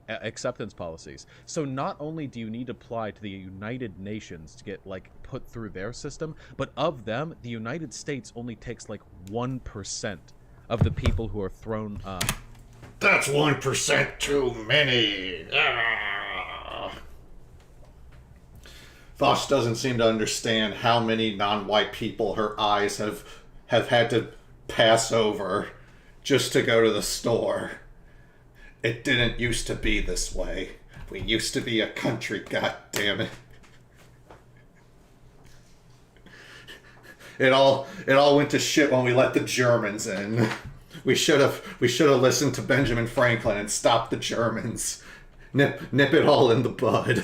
acceptance policies. So not only do you need to apply to the United Nations to get like put through their system, but of them, the United States only takes like 1% of the people who are thrown. That's 1% too many. Vosh doesn't seem to understand how many non-white people her eyes have had to pass over just to go to the store. It didn't used to be this way. We used to be a country, goddammit. It all went to shit when we let the Germans in. We should have listened to Benjamin Franklin and stopped the Germans. Nip it all in the bud.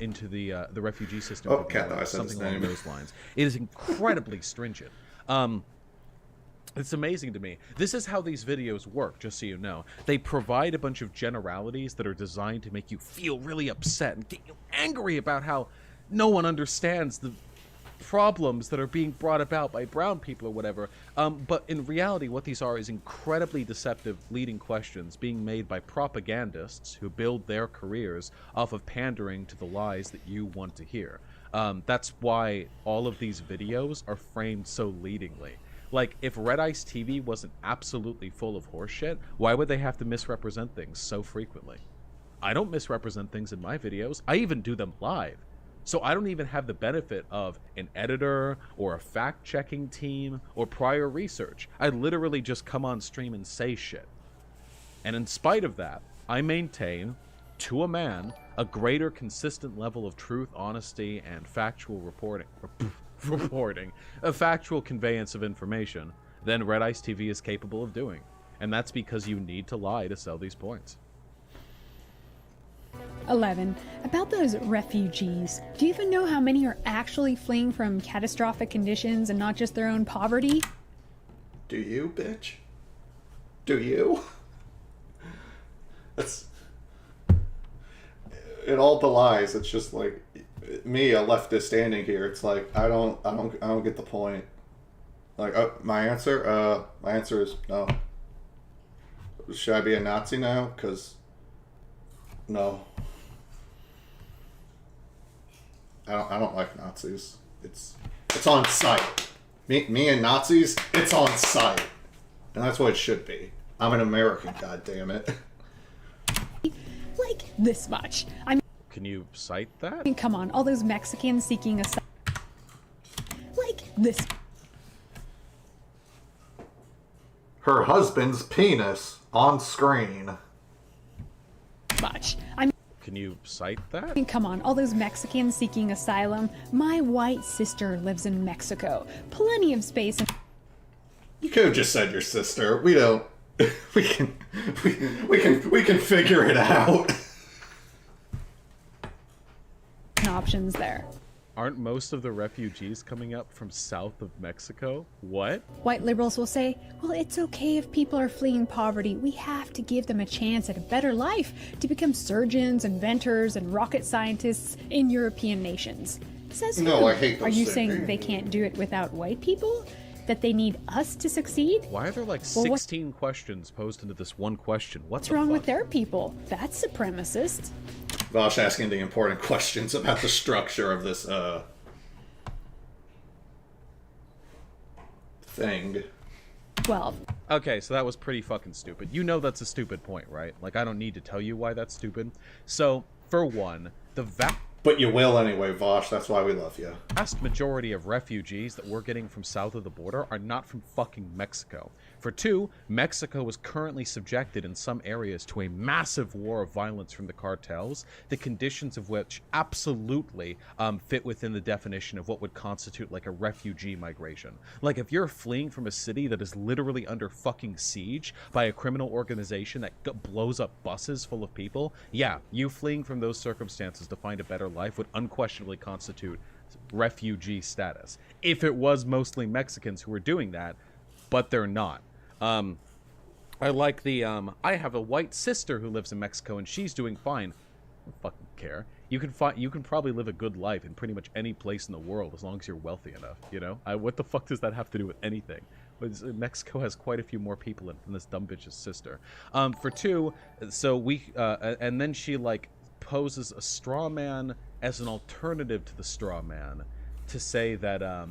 Into the refugee system. Oh, Cat, I said something along those lines. It is incredibly stringent. It's amazing to me. This is how these videos work, just so you know. They provide a bunch of generalities that are designed to make you feel really upset and get you angry about how no one understands the problems that are being brought about by brown people or whatever. But in reality, what these are is incredibly deceptive leading questions being made by propagandists who build their careers off of pandering to the lies that you want to hear. That's why all of these videos are framed so leadingly. Like, if Red Ice TV wasn't absolutely full of horseshit, why would they have to misrepresent things so frequently? I don't misrepresent things in my videos. I even do them live. So I don't even have the benefit of an editor or a fact-checking team or prior research. I literally just come on stream and say shit. And in spite of that, I maintain, to a man, a greater consistent level of truth, honesty, and factual reporting, a factual conveyance of information than Red Ice TV is capable of doing. And that's because you need to lie to sell these points. 11. About those refugees. Do you even know how many are actually fleeing from catastrophic conditions and not just their own poverty? Do you, bitch? Do you? That's... It all belies. It's just like me, a leftist standing here. It's like I don't get the point. Like my answer is no. Should I be a Nazi now? Because no. I don't like Nazis. It's on sight. Me and Nazis, it's on sight. And that's what it should be. I'm an American, goddammit. Like this much. Can you cite that? Come on, all those Mexicans seeking asylum. Like this Her husband's penis on screen. much. Can you cite that? Come on, all those Mexicans seeking asylum. My white sister lives in Mexico. Plenty of space. You could have just said your sister. We don't. We can figure it out. Options there. Aren't most of the refugees coming up from south of Mexico? What? White liberals will say, well, it's okay if people are fleeing poverty. We have to give them a chance at a better life to become surgeons, inventors, and rocket scientists in European nations. Says No, who? I hate those Are you things. saying they can't do it without white people? That they need us to succeed? Why are there like Well, 16 questions posed into this one question? What's wrong with their people? That's supremacist. Vosh asking the important questions about the structure of this thing. 12. Okay, so that was pretty fucking stupid. You know that's a stupid point, right? Like, I don't need to tell you why that's stupid. So, for one, the But you will anyway, Vosh. That's why we love you. vast majority of refugees that we're getting from south of the border are not from fucking Mexico. For two, Mexico is currently subjected in some areas to a massive war of violence from the cartels, the conditions of which absolutely fit within the definition of what would constitute like a refugee migration. Like if you're fleeing from a city that is literally under fucking siege by a criminal organization that blows up buses full of people, yeah, you fleeing from those circumstances to find a better life would unquestionably constitute refugee status. If it was mostly Mexicans who were doing that, but they're not. I like the, I have a white sister who lives in Mexico and she's doing fine. I don't fucking care. You can probably live a good life in pretty much any place in the world as long as you're wealthy enough, you know? What the fuck does that have to do with anything? Mexico has quite a few more people than this dumb bitch's sister. For two, so and then she, like, poses a straw man as an alternative to the straw man to say that,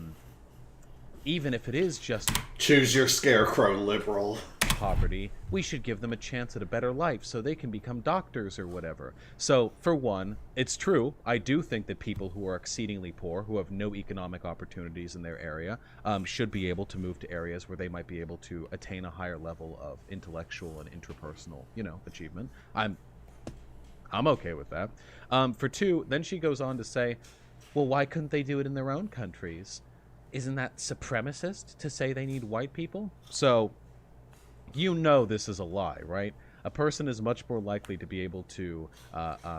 even if it is just choose your scarecrow, liberal. Poverty, we should give them a chance at a better life so they can become doctors or whatever. So, for one, it's true. I do think that people who are exceedingly poor, who have no economic opportunities in their area, should be able to move to areas where they might be able to attain a higher level of intellectual and interpersonal, achievement. I'm okay with that. For two, then she goes on to say, well, why couldn't they do it in their own countries? Isn't that supremacist to say they need white people? So, this is a lie, right? A person is much more likely to be able to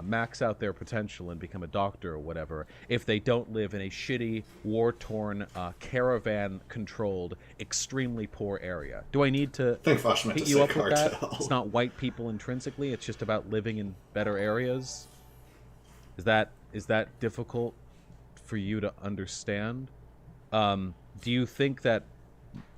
max out their potential and become a doctor or whatever if they don't live in a shitty, war-torn, caravan-controlled, extremely pour area. Do I need to hit you up with that? It's not white people intrinsically. It's just about living in better areas. Is that difficult for you to understand? Do you think that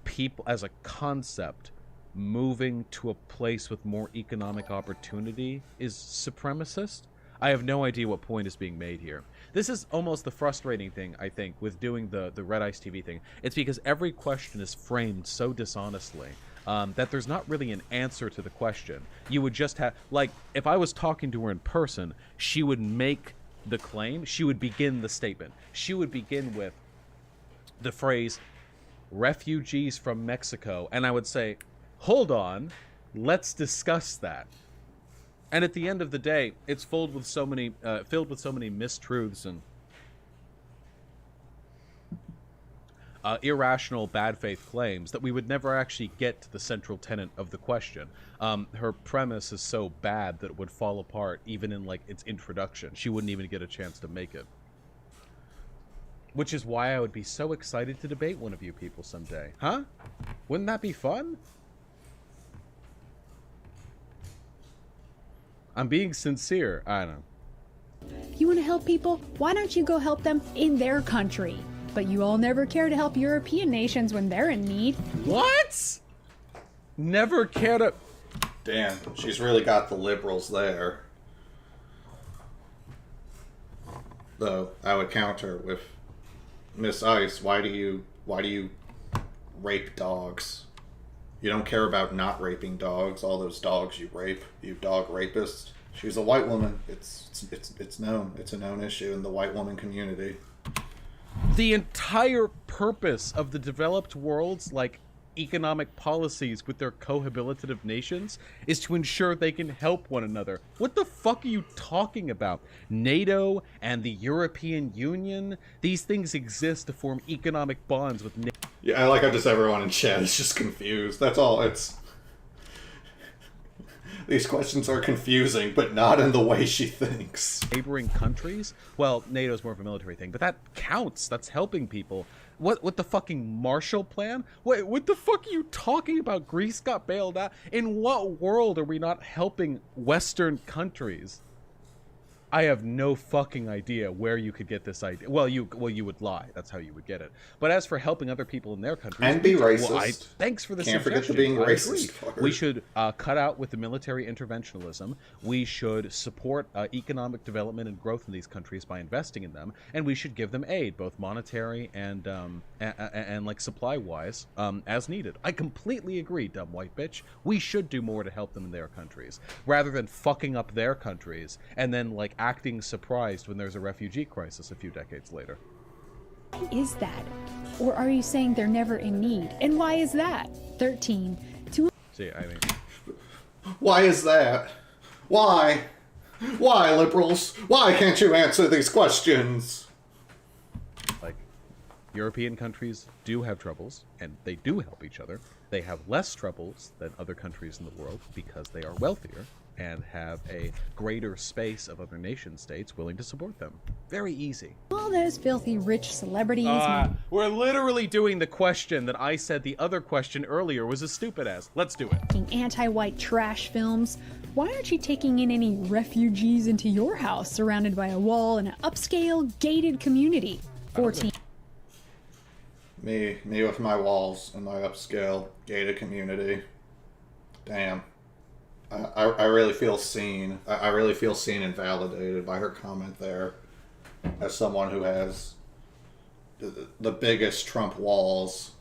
people, as a concept, moving to a place with more economic opportunity is supremacist? I have no idea what point is being made here. This is almost the frustrating thing, I think, with doing the Red Ice TV thing. It's because every question is framed so dishonestly that there's not really an answer to the question. You would just have, like, if I was talking to her in person, she would make the claim, she would begin the statement. She would begin with the phrase, refugees from Mexico, and I would say, hold on, let's discuss that. And at the end of the day, it's filled with so many mistruths and irrational bad faith claims that we would never actually get to the central tenet of the question. Her premise is so bad that it would fall apart even in like its introduction. She wouldn't even get a chance to make it. Which is why I would be so excited to debate one of you people someday. Huh? Wouldn't that be fun? I'm being sincere. I don't know. You want to help people? Why don't you go help them in their country? But you all never care to help European nations when they're in need. What? Never care to... Damn, she's really got the liberals there. Though, I would counter with, Miss Ice, why do you rape dogs? You don't care about not raping dogs, all those dogs you rape, you dog rapist. She's a white woman. It's known. It's a known issue in the white woman community. The entire purpose of the developed world's, like, economic policies with their cohabitative nations is to ensure they can help one another. What the fuck are you talking about? NATO and the European Union? These things exist to form economic bonds with NATO. Yeah, I like how just everyone in chat is just confused. That's all. It's... These questions are confusing, but not in the way she thinks. Neighboring countries? Well, NATO's more of a military thing, but that counts. That's helping people. What the fucking Marshall Plan? What the fuck are you talking about? Greece got bailed out? In what world are we not helping Western countries? I have no fucking idea where you could get this idea. Well, you would lie. That's how you would get it. But as for helping other people in their countries... And be racist. Well, thanks for the Can't suggestion. forget the being I racist agree. part. We should cut out with the military interventionism. We should support economic development and growth in these countries by investing in them. And we should give them aid, both monetary and like supply-wise, as needed. I completely agree, dumb white bitch. We should do more to help them in their countries, rather than fucking up their countries and then like acting surprised when there's a refugee crisis a few decades later. Why is that? Or are you saying they're never in need? And why is that? 13. See, I mean... Why is that? Why? Why, liberals? Why can't you answer these questions? Like, European countries do have troubles, and they do help each other. They have less troubles than other countries in the world because they are wealthier and have a greater space of other nation states willing to support them. Very easy. All those filthy rich celebrities... We're literally doing the question that I said the other question earlier was a stupid ass. Let's do it. making anti-white trash films. Why aren't you taking in any refugees into your house surrounded by a wall in an upscale, gated community? 14. Me with my walls and my upscale gated community. Damn. I really feel seen. I really feel seen and validated by her comment there. As someone who has the biggest Trump walls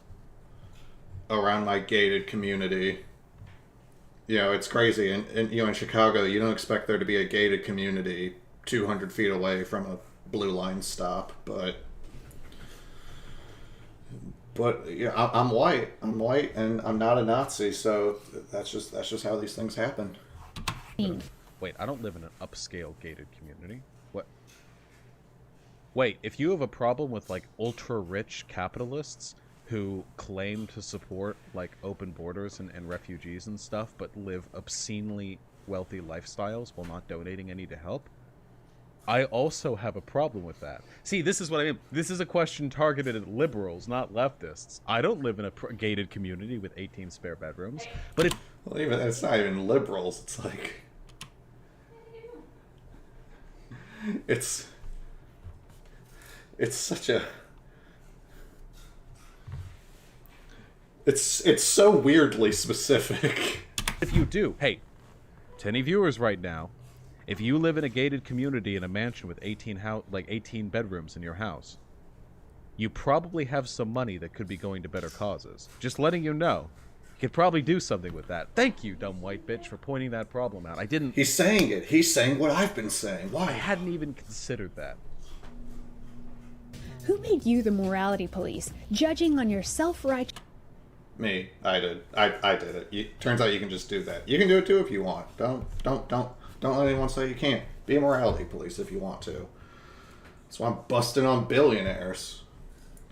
around my gated community. You know, it's crazy. And you know, in Chicago, you don't expect there to be a gated community 200 feet away from a blue line stop, but yeah, I'm white, and I'm not a Nazi, so that's just how these things happen. Wait, I don't live in an upscale gated community. What? Wait, if you have a problem with like ultra rich capitalists who claim to support like open borders and refugees and stuff, but live obscenely wealthy lifestyles while not donating any to help, I also have a problem with that. See, this is what I mean. This is a question targeted at liberals, not leftists. I don't live in a gated community with 18 spare bedrooms, but if... Well, even it's not even liberals. It's like... It's such a... It's so weirdly specific. If you do, hey, to any viewers right now, if you live in a gated community in a mansion with 18 bedrooms in your house, you probably have some money that could be going to better causes. Just letting you know. You could probably do something with that. Thank you, dumb white bitch, for pointing that problem out. I didn't... He's saying it. He's saying what I've been saying. Why? I hadn't even considered that. Who made you the morality police, judging on your self-righteous... Me. I did. I did it. Turns out you can just do that. You can do it too if you want. Don't Don't let anyone say you can't. Be a morality police if you want to. That's why I'm busting on billionaires.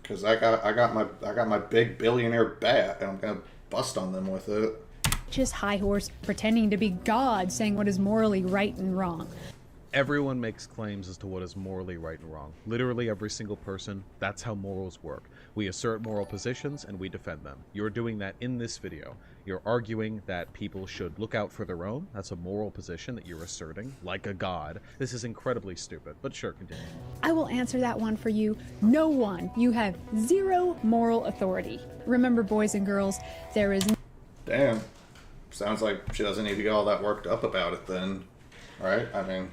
Because I got my big billionaire bat, and I'm gonna bust on them with it. Just high horse pretending to be God, saying what is morally right and wrong. Everyone makes claims as to what is morally right and wrong. Literally every single person. That's how morals work. We assert moral positions and we defend them. You're doing that in this video. You're arguing that people should look out for their own. That's a moral position that you're asserting, like a god. This is incredibly stupid, but sure, continue. I will answer that one for you. No one. You have zero moral authority. Remember, boys and girls, there is... Damn. Sounds like she doesn't need to get all that worked up about it then. Right? I mean...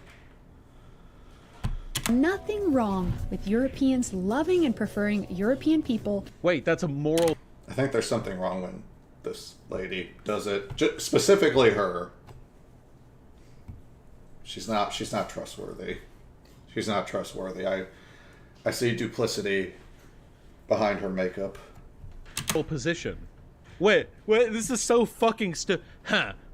nothing wrong with Europeans loving and preferring European people. Wait, that's a moral... I think there's something wrong when this lady does it. Specifically her. She's not trustworthy. She's not trustworthy. I see duplicity behind her makeup. Position. Wait, this is so fucking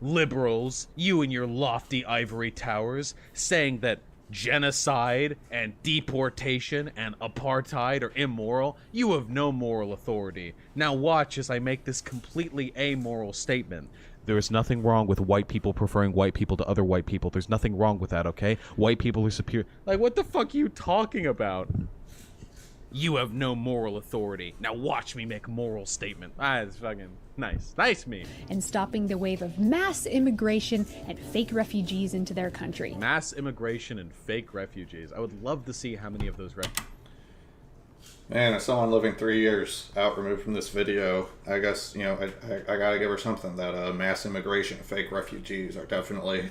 liberals, you and your lofty ivory towers, saying that genocide and deportation and apartheid are immoral. You have no moral authority. Now watch as I make this completely amoral statement. There is nothing wrong with white people preferring white people to other white people. There's nothing wrong with that, okay? White people are superior. Like, what the fuck are you talking about? You have no moral authority. Now watch me make a moral statement. It's fucking nice. Nice me. And stopping the wave of mass immigration and fake refugees into their country. Mass immigration and fake refugees. I would love to see how many of those Man, as someone living 3 years out removed from this video, I guess, you know, I gotta give her something. That mass immigration and fake refugees are definitely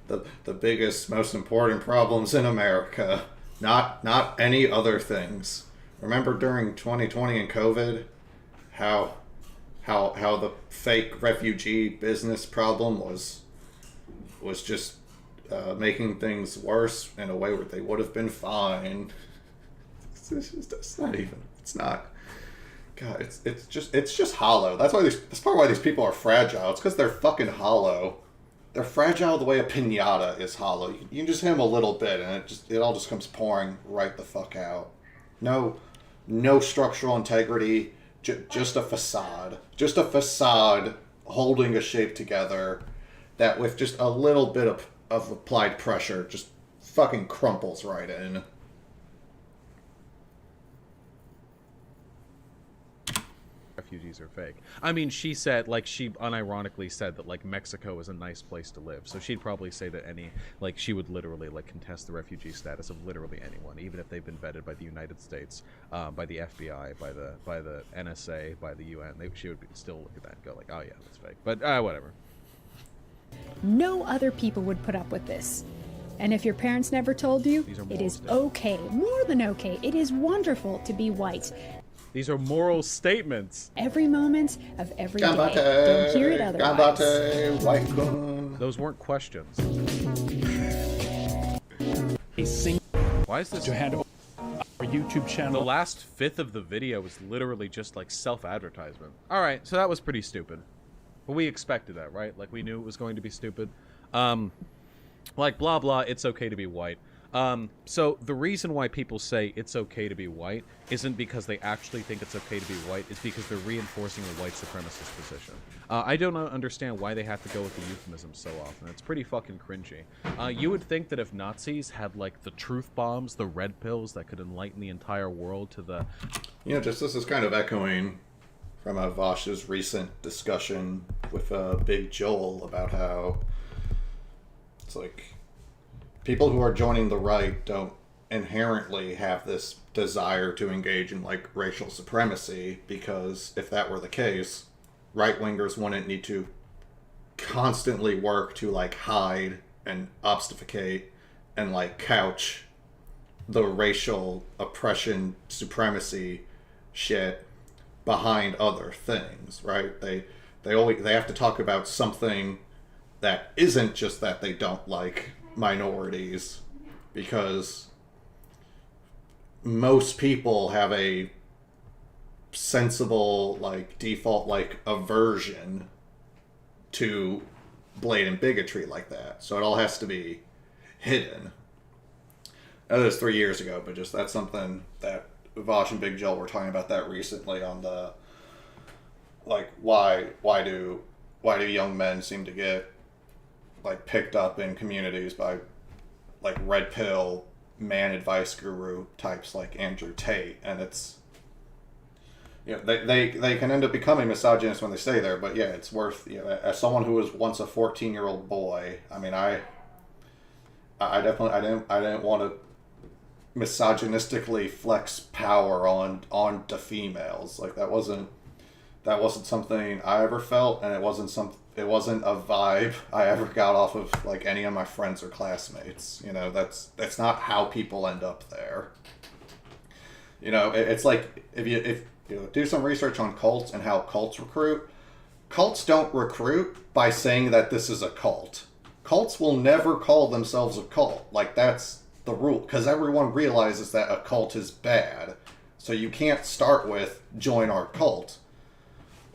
the biggest, most important problems in America. Not any other things. Remember during 2020 and COVID, how the fake refugee business problem was just making things worse in a way where they would have been fine. It's not even. It's not. God, it's just hollow. That's part why these people are fragile. It's because they're fucking hollow. They're fragile the way a piñata is hollow. You can just hit them a little bit, and it all just comes pouring right the fuck out. No structural integrity. Just a facade. Just a facade holding a shape together that, with just a little bit of applied pressure, just fucking crumples right in. refugees are fake. I mean, she said, like, she unironically said that, like, Mexico is a nice place to live. So she'd probably say that she would literally, like, contest the refugee status of literally anyone, even if they've been vetted by the United States, by the FBI, by the NSA, by the UN. She would still look at that and go, like, oh yeah, that's fake. But, whatever. No other people would put up with this. And if your parents never told you, it is okay, more than okay. It is wonderful to be white. These are moral statements. Every moment of every day. Don't hear it otherwise. White gun. Those weren't questions. Why is this? To hand over our YouTube channel. The last fifth of the video was literally just like self-advertisement. All right, so that was pretty stupid. But we expected that, right? Like, we knew it was going to be stupid. Like, blah, blah, it's okay to be white. So the reason why people say it's okay to be white isn't because they actually think it's okay to be white. It's because they're reinforcing the white supremacist position. I don't understand why they have to go with the euphemism so often. It's pretty fucking cringy. You would think that if Nazis had, like, the truth bombs, the red pills that could enlighten the entire world to the... You know, just this is kind of echoing from Vosh's recent discussion with Big Joel about how it's like people who are joining the right don't inherently have this desire to engage in, like, racial supremacy, because if that were the case, right-wingers wouldn't need to constantly work to, like, hide and obfuscate and, like, couch the racial oppression supremacy shit behind other things, right? They have to talk about something that isn't just that they don't like minorities, because most people have a sensible, like, default, like, aversion to blatant bigotry like that. So it all has to be hidden. I know this 3 years ago, but just that's something that Vosh and Big Joel were talking about that recently on the, like, why do young men seem to get, like, picked up in communities by, like, red pill man advice guru types like Andrew Tate, and it's, you know, they can end up becoming misogynist when they stay there, but yeah, it's worth, you know, as someone who was once a 14-year-old boy, I mean, I definitely, I didn't want to misogynistically flex power on the females. Like, that wasn't something I ever felt, and it wasn't a vibe I ever got off of, like, any of my friends or classmates. You know, that's not how people end up there. You know, it's like, if you know, do some research on cults and how cults recruit. Cults don't recruit by saying that this is a cult. Cults will never call themselves a cult. Like, that's the rule, because everyone realizes that a cult is bad. So you can't start with join our cult,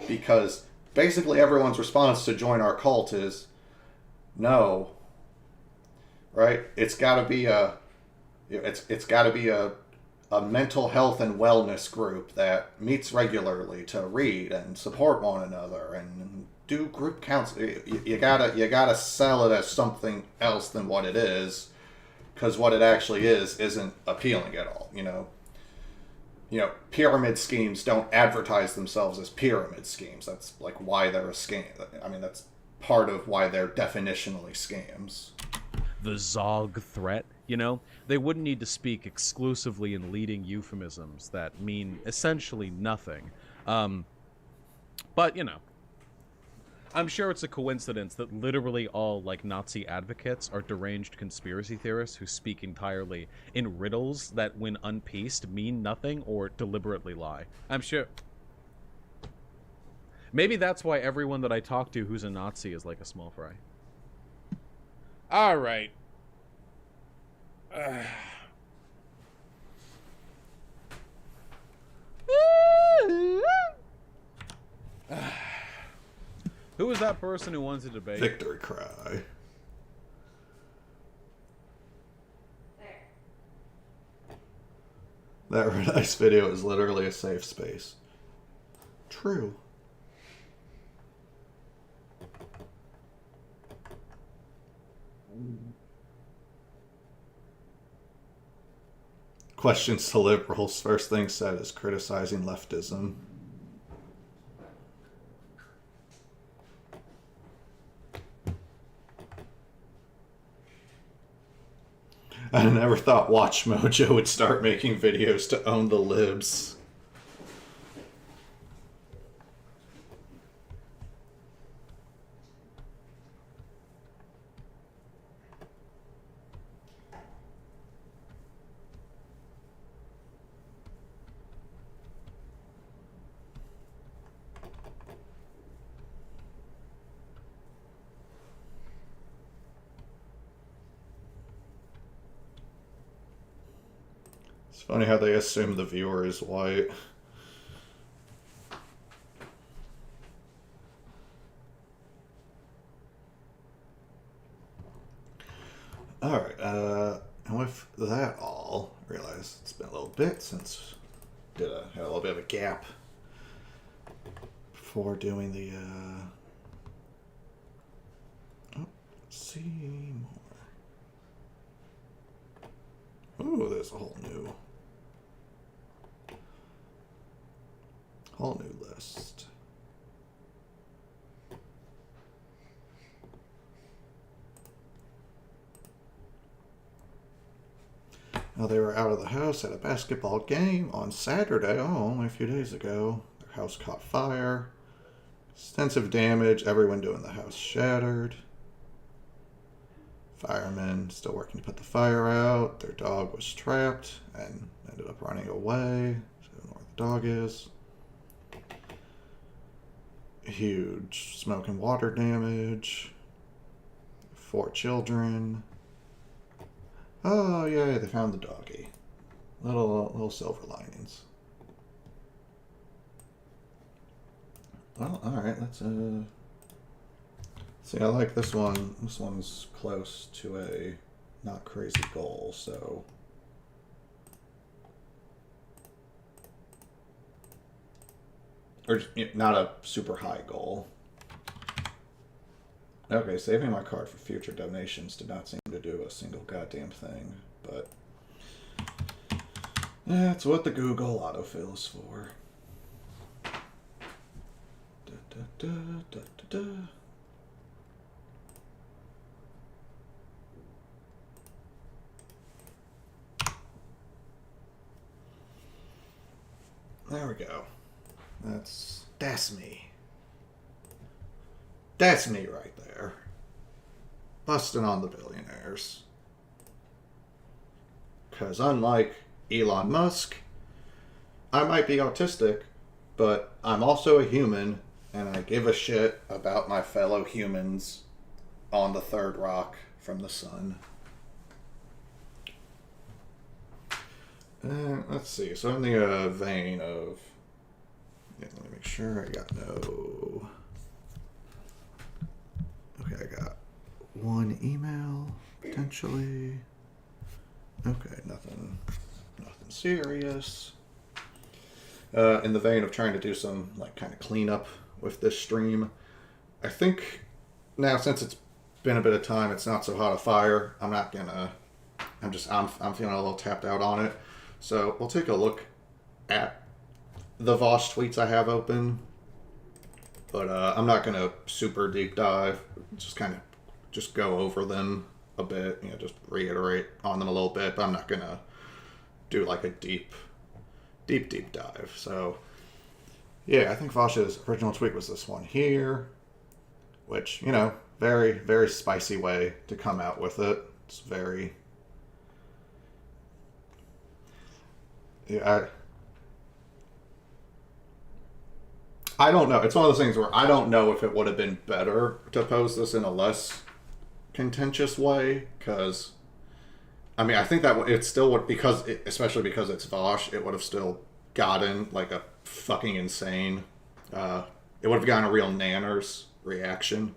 because basically everyone's response to join our cult is no. Right? It's got to be a mental health and wellness group that meets regularly to read and support one another and do group counseling. You gotta sell it as something else than what it is, because what it actually isn't appealing at all. You know, pyramid schemes don't advertise themselves as pyramid schemes. That's like why they're a scam. I mean, that's part of why they're definitionally scams. The Zog threat, you know? They wouldn't need to speak exclusively in leading euphemisms that mean essentially nothing. But, you know, I'm sure it's a coincidence that literally all, like, Nazi advocates are deranged conspiracy theorists who speak entirely in riddles that, when unpieced, mean nothing or deliberately lie. I'm sure... Maybe that's why everyone that I talk to who's a Nazi is like a small fry. All right. Who was that person who wants to debate? Victory cry. That nice video is literally a safe space. True. Questions to liberals. First thing said is criticizing leftism. I never thought Watch Mojo would start making videos to own the libs. It's funny how they assume the viewer is white. Alright, and with that all, I realize it's been a little bit since had a little bit of a gap before doing the, let's see more. Ooh, there's a whole new list. Now, they were out of the house at a basketball game on Saturday, only a few days ago. Their house caught fire. Extensive damage, every window in the house shattered. Firemen still working to put the fire out. Their dog was trapped and ended up running away. So I don't know where the dog is. Huge smoke and water damage. 4 children. Oh, yeah, they found the doggy. Little silver linings. Well, alright, let's See, I like this one. This one's close to a not crazy goal, so... Or not a super high goal. Okay, saving my card for future donations did not seem to do a single goddamn thing, but... That's what the Google autofill is for. Da, da, da, da, da, da. There we go. That's me. That's me right there. Busting on the billionaires. Because unlike Elon Musk, I might be autistic, but I'm also a human, and I give a shit about my fellow humans on the third rock from the sun. Let's see. So in the vein of... Yeah, let me make sure I got no... Okay, I got one email, potentially. Okay, nothing serious. In the vein of trying to do some, like, kind of cleanup with this stream, I think now, since it's been a bit of time, it's not so hot a fire. I'm not gonna... I'm feeling a little tapped out on it. So we'll take a look at the Vosh tweets I have open, but I'm not gonna super deep dive. Just go over them a bit. Just reiterate on them a little bit. But I'm not gonna do like a deep dive. So yeah, I think Vosh's original tweet was this one here, which very very spicy way to come out with it. It's very... Yeah, I don't know. It's one of those things where I don't know if it would have been better to pose this in a less contentious way, because I think that it still would, especially because it's Vosh, it would have still gotten like a fucking insane, it would have gotten a real nanners reaction.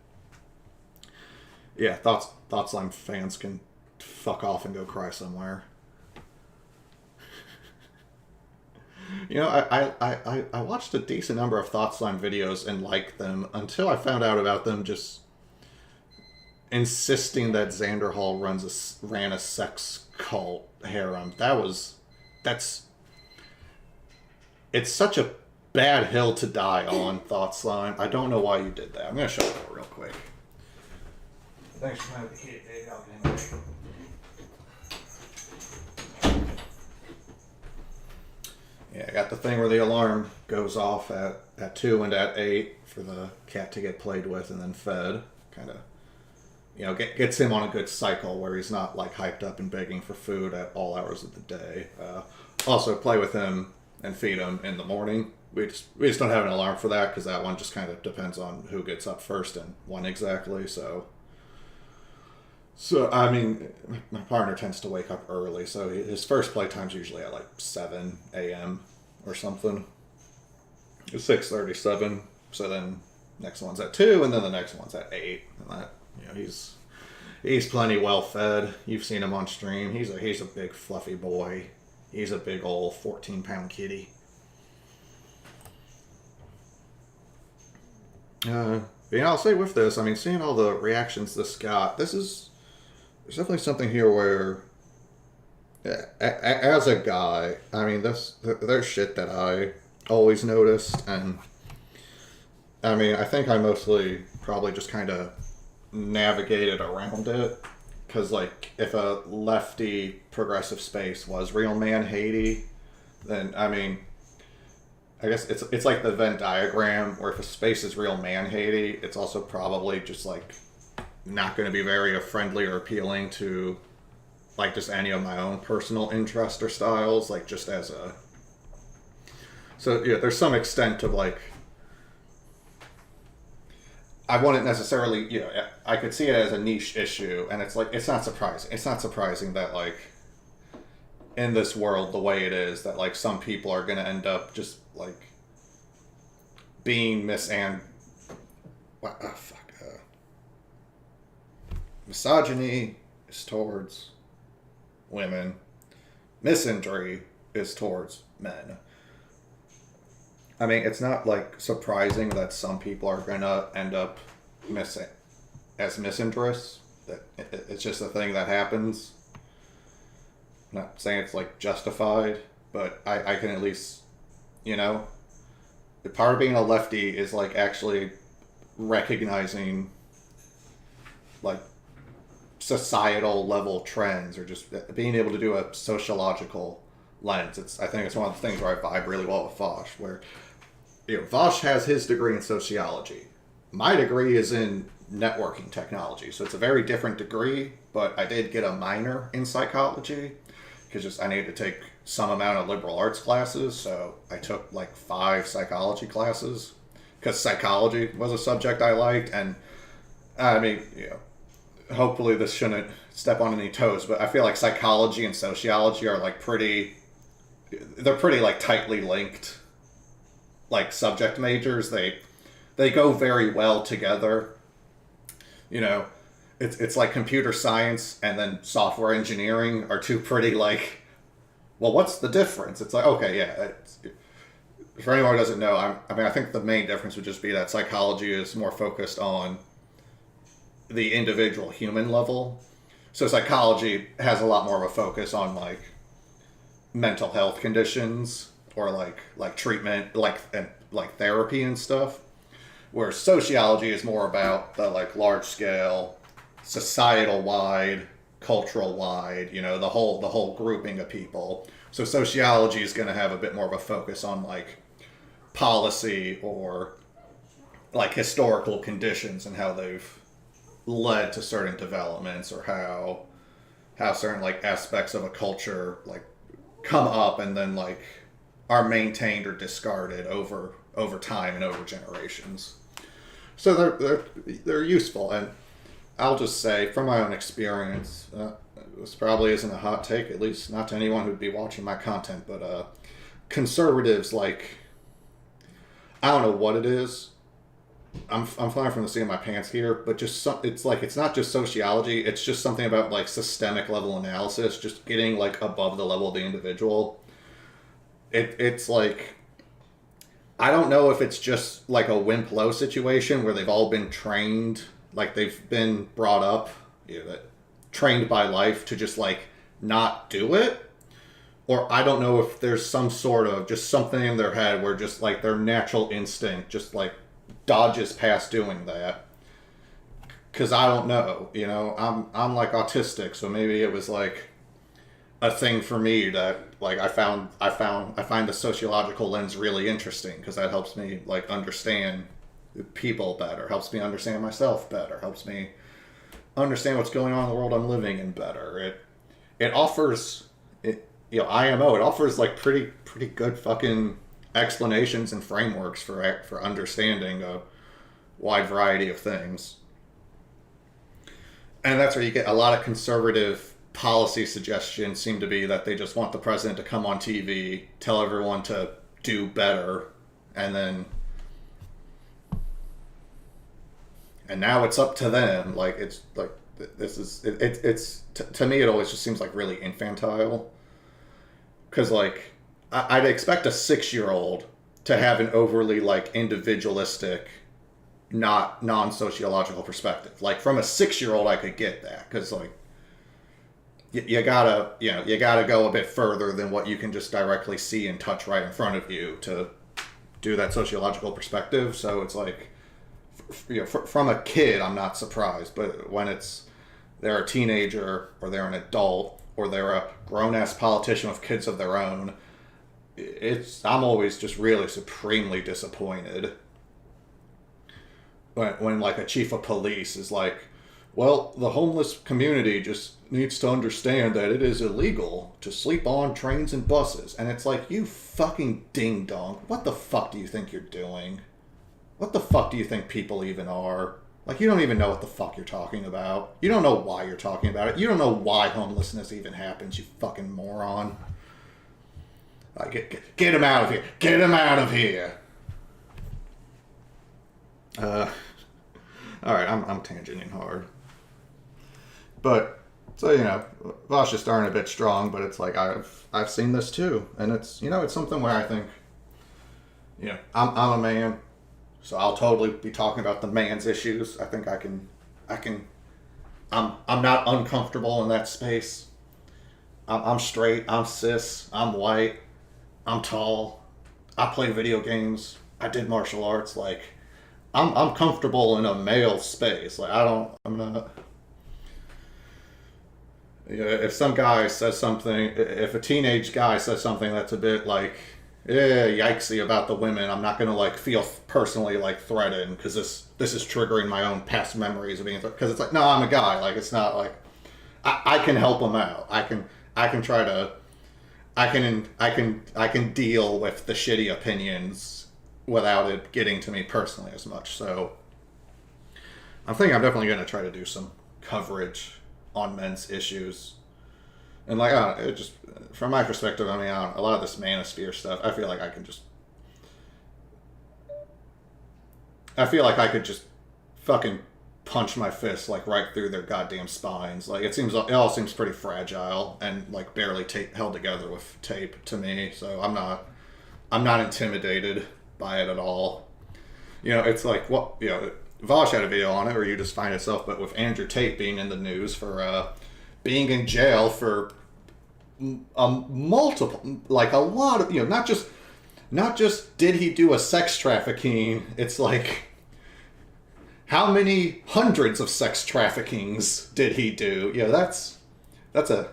Yeah, Thoughts Slime fans can fuck off and go cry somewhere. I watched a decent number of Thought Slime videos and liked them until I found out about them just insisting that Xander Hall ran a sex cult harem. It's such a bad hill to die on, Thought Slime. I don't know why you did that. I'm gonna show it real quick. Thanks for having me. Yeah, I got the thing where the alarm goes off at 2 and at 8 for the cat to get played with and then fed. Kind of, gets him on a good cycle where he's not like hyped up and begging for food at all hours of the day. Also, play with him and feed him in the morning. We just don't have an alarm for that because that one just kind of depends on who gets up first and when exactly. So I mean, my partner tends to wake up early, so his first playtime's usually at like 7 a.m. or something. It's 6:37, so then next one's at 2, and then the next one's at 8, and that he's plenty well fed. You've seen him on stream. He's a big fluffy boy. He's a big old 14-pound kitty. I'll say with this, seeing all the reactions this got, there's definitely something here where, as a guy, there's shit that I always noticed, and I think I mostly probably just kind of navigated around it, because like if a lefty progressive space was real man Haiti, then I guess it's like the Venn diagram where if a space is real man Haiti, it's also probably just like not going to be very friendly or appealing to like just any of my own personal interest or styles, like just as a... So yeah, there's some extent of like, I wouldn't necessarily, I could see it as a niche issue, and it's like, it's not surprising that like in this world the way it is, that like some people are going to end up just like being misogyny is towards women. Misandry is towards men. I mean, it's not like surprising that some people are gonna end up as misandrous. That it's just a thing that happens. I'm not saying it's like justified, but I can at least, you know, part of being a lefty is like actually recognizing like societal level trends, or just being able to do a sociological lens. I think it's one of the things where I vibe really well with Vosh, where, you know, Vosh has his degree in sociology. My degree is in networking technology, so it's a very different degree, but I did get a minor in psychology because I needed to take some amount of liberal arts classes, so I took like 5 psychology classes because psychology was a subject I liked. And I mean, you know, hopefully this shouldn't step on any toes, but I feel like psychology and sociology are like they're pretty like tightly linked, like subject majors. They go very well together. You know, it's like computer science and then software engineering are two pretty like, well, what's the difference? It's like, okay, yeah. For anyone who doesn't know, I think the main difference would just be that psychology is more focused on the individual human level. So psychology has a lot more of a focus on like mental health conditions, or like treatment, like therapy and stuff. Where sociology is more about the like large scale, societal wide, cultural wide, you know, the whole grouping of people. So sociology is going to have a bit more of a focus on like policy, or like historical conditions and how they've led to certain developments, or how certain like aspects of a culture like come up and then like are maintained or discarded over time and over generations. So they're useful, and I'll just say from my own experience, this probably isn't a hot take, at least not to anyone who'd be watching my content, but conservatives, like, I don't know what it is. I'm flying from the seat of my pants here, but just it's like, it's not just sociology, it's just something about like systemic level analysis, just getting like above the level of the individual. It's like, I don't know if it's just like a wimp low situation where they've all been trained, like they've been brought up, you know, trained by life to just like not do it. Or I don't know if there's some sort of just something in their head where just like their natural instinct just like dodges past doing that. Cause I don't know, you know, I'm like autistic, so maybe it was like a thing for me that like I find the sociological lens really interesting, because that helps me like understand people better, helps me understand myself better, helps me understand what's going on in the world I'm living in better. It offers it, you know, IMO, it offers like pretty good fucking explanations and frameworks for understanding a wide variety of things. And that's where you get a lot of conservative policy suggestions seem to be that they just want the president to come on TV, tell everyone to do better, and now it's up to them. Like, it's like, this is it's to me it always just seems like really infantile, because like I'd expect a 6-year-old to have an overly like individualistic, not non-sociological perspective. Like from a 6-year-old I could get that, because like you gotta go a bit further than what you can just directly see and touch right in front of you to do that sociological perspective. So it's like, you know, from a kid I'm not surprised, but when they're a teenager, or they're an adult, or they're a grown-ass politician with kids of their own, I'm always just really supremely disappointed when like a chief of police is like, well, the homeless community just needs to understand that it is illegal to sleep on trains and buses. And it's like, you fucking ding-dong, what the fuck do you think you're doing? What the fuck do you think people even are? Like, you don't even know what the fuck you're talking about. You don't know why you're talking about it. You don't know why homelessness even happens, you fucking moron. Get him out of here. Get him out of here. Alright, I'm tangenting hard. But so Vosh is starting a bit strong, but it's like I've seen this too, and it's it's something where I think I'm a man, so I'll totally be talking about the man's issues. I think I'm not uncomfortable in that space. I'm straight. I'm cis. I'm white. I'm tall. I play video games. I did martial arts. Like, I'm comfortable in a male space. Like, I'm not. If some guy says something, if a teenage guy says something that's a bit like, yikesy about the women, I'm not gonna like feel personally like threatened because this is triggering my own past memories of being, because it's like, no, I'm a guy. Like, it's not like I can help them out. I can try to. I can deal with the shitty opinions without it getting to me personally as much. So I think I'm definitely going to try to do some coverage on men's issues. And like, it just from my perspective, I mean, a lot of this manosphere stuff, I feel like I could just fucking punch my fist like right through their goddamn spines. Like, it all seems pretty fragile and like barely held together with tape to me. So I'm not intimidated by it at all. It's like Vosh had a video on it where you just find itself, but with Andrew Tate being in the news for being in jail for multiple, like a lot of, not just did he do a sex trafficking, it's like, how many hundreds of sex traffickings did he do? That's a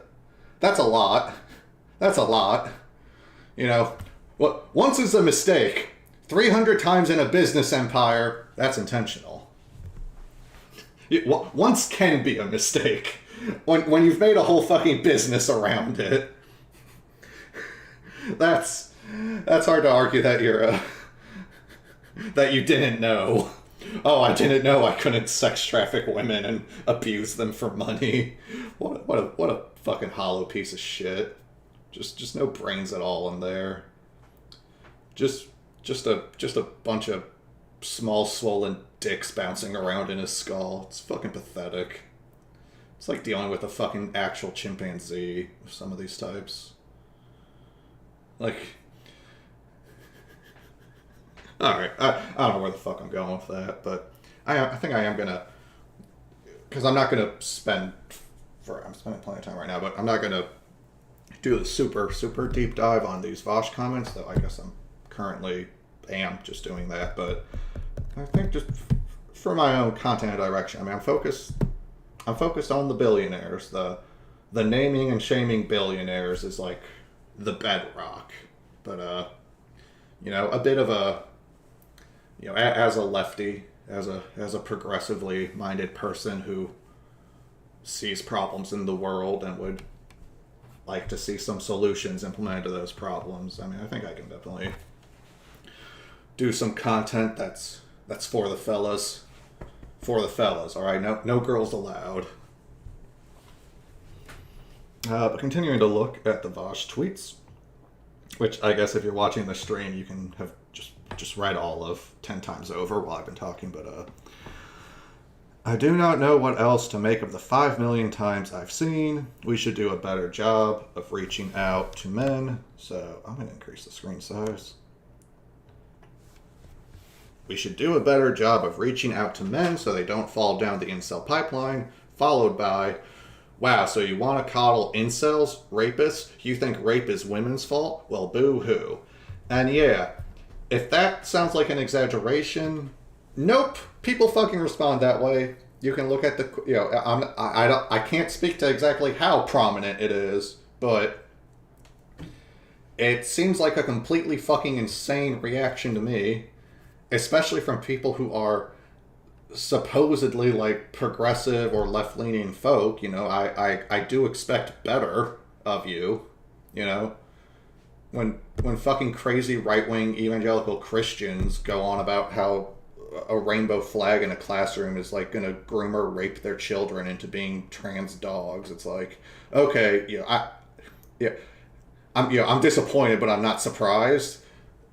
lot. That's a lot. Once is a mistake. 300 times in a business empire, that's intentional. Once can be a mistake. When you've made a whole fucking business around it, that's hard to argue that that you didn't know. Oh, I didn't know I couldn't sex traffic women and abuse them for money. What a fucking hollow piece of shit. Just no brains at all in there. Just a bunch of small swollen dicks bouncing around in his skull. It's fucking pathetic. It's like dealing with a fucking actual chimpanzee with some of these types. Like, alright, I don't know where the fuck I'm going with that, but I think I am gonna, because I'm not gonna I'm spending plenty of time right now, but I'm not gonna do the super, super deep dive on these Vosh comments, though I guess I'm currently just doing that, but I think just for my own content direction, I mean, I'm focused on the billionaires. The naming and shaming billionaires is like the bedrock, but a bit of a, as a lefty, as a progressively minded person who sees problems in the world and would like to see some solutions implemented to those problems. I mean, I think I can definitely do some content that's for the fellas. For the fellas, all right? No girls allowed. But continuing to look at the Vosh tweets, which I guess if you're watching the stream, you can have just read all of 10 times over while I've been talking, but I do not know what else to make of the 5 million times I've seen. We should do a better job of reaching out to men. So I'm going to increase the screen size. We should do a better job of reaching out to men so they don't fall down the incel pipeline, followed by, wow, so you want to coddle incels, rapists? You think rape is women's fault? Well, boo-hoo. And yeah, if that sounds like an exaggeration, nope, people fucking respond that way. You can look at the, I can't speak to exactly how prominent it is, but it seems like a completely fucking insane reaction to me. Especially from people who are supposedly like progressive or left-leaning folk. I do expect better of you. When fucking crazy right-wing evangelical Christians go on about how a rainbow flag in a classroom is like gonna groom or rape their children into being trans dogs, it's like, okay, I'm disappointed, but I'm not surprised.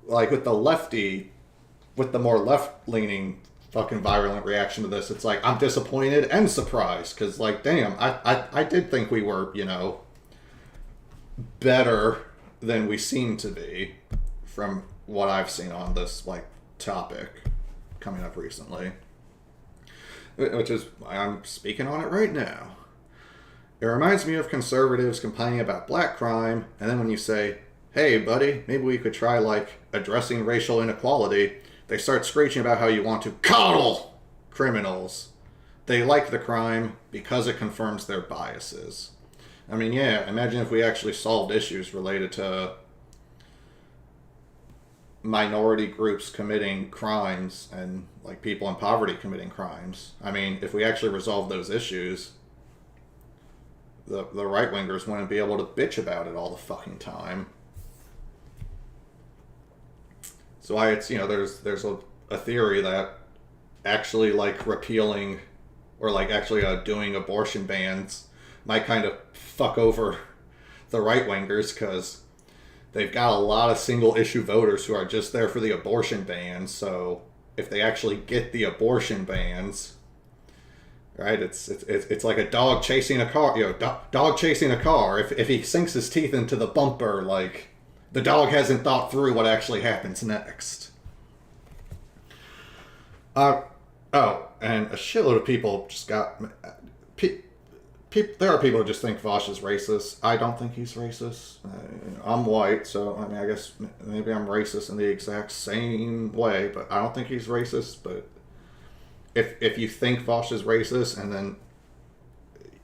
Like with the more left-leaning fucking violent reaction to this. It's like, I'm disappointed and surprised, because, like, damn, I did think we were, you know, better than we seem to be from what I've seen on this, like, topic coming up recently. Which is why I'm speaking on it right now. It reminds me of conservatives complaining about black crime, and then when you say, hey, buddy, maybe we could try, like, addressing racial inequality, they start screeching about how you want to coddle criminals. They like the crime because it confirms their biases. I mean, yeah, imagine if we actually solved issues related to minority groups committing crimes and, like, people in poverty committing crimes. I mean, if we actually resolved those issues, the right-wingers wouldn't be able to bitch about it all the fucking time. So it's, you know, there's a theory that actually, like, repealing or, like, actually doing abortion bans might kind of fuck over the right-wingers, because they've got a lot of single-issue voters who are just there for the abortion bans. So if they actually get the abortion bans, right, it's like a dog chasing a car. You know, dog chasing a car. If he sinks his teeth into the bumper, like, the dog hasn't thought through what actually happens next. Oh, and a shitload of people just got... there are people who just think Vosh is racist. I don't think he's racist. I'm white, so, I mean, I guess maybe I'm racist in the exact same way, but I don't think he's racist. But if you think Vosh is racist, and then,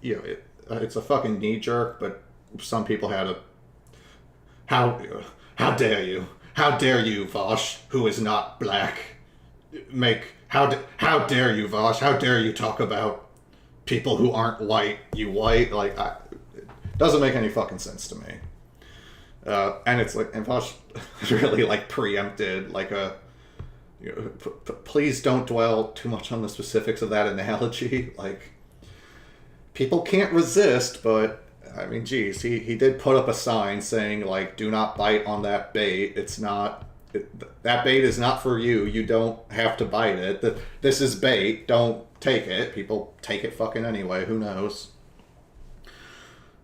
you know, it's a fucking knee-jerk, but some people had a... How dare you? How dare you, Vosh, who is not black, how dare you, Vosh? How dare you talk about people who aren't white, you white? Like, it doesn't make any fucking sense to me. And it's like, and Vosh really, like, preempted, like, you know, please don't dwell too much on the specifics of that analogy. Like, people can't resist, but, I mean, geez, he did put up a sign saying, like, do not bite on that bait. It's not... that bait is not for you. You don't have to bite it. This is bait. Don't take it. People take it fucking anyway. Who knows?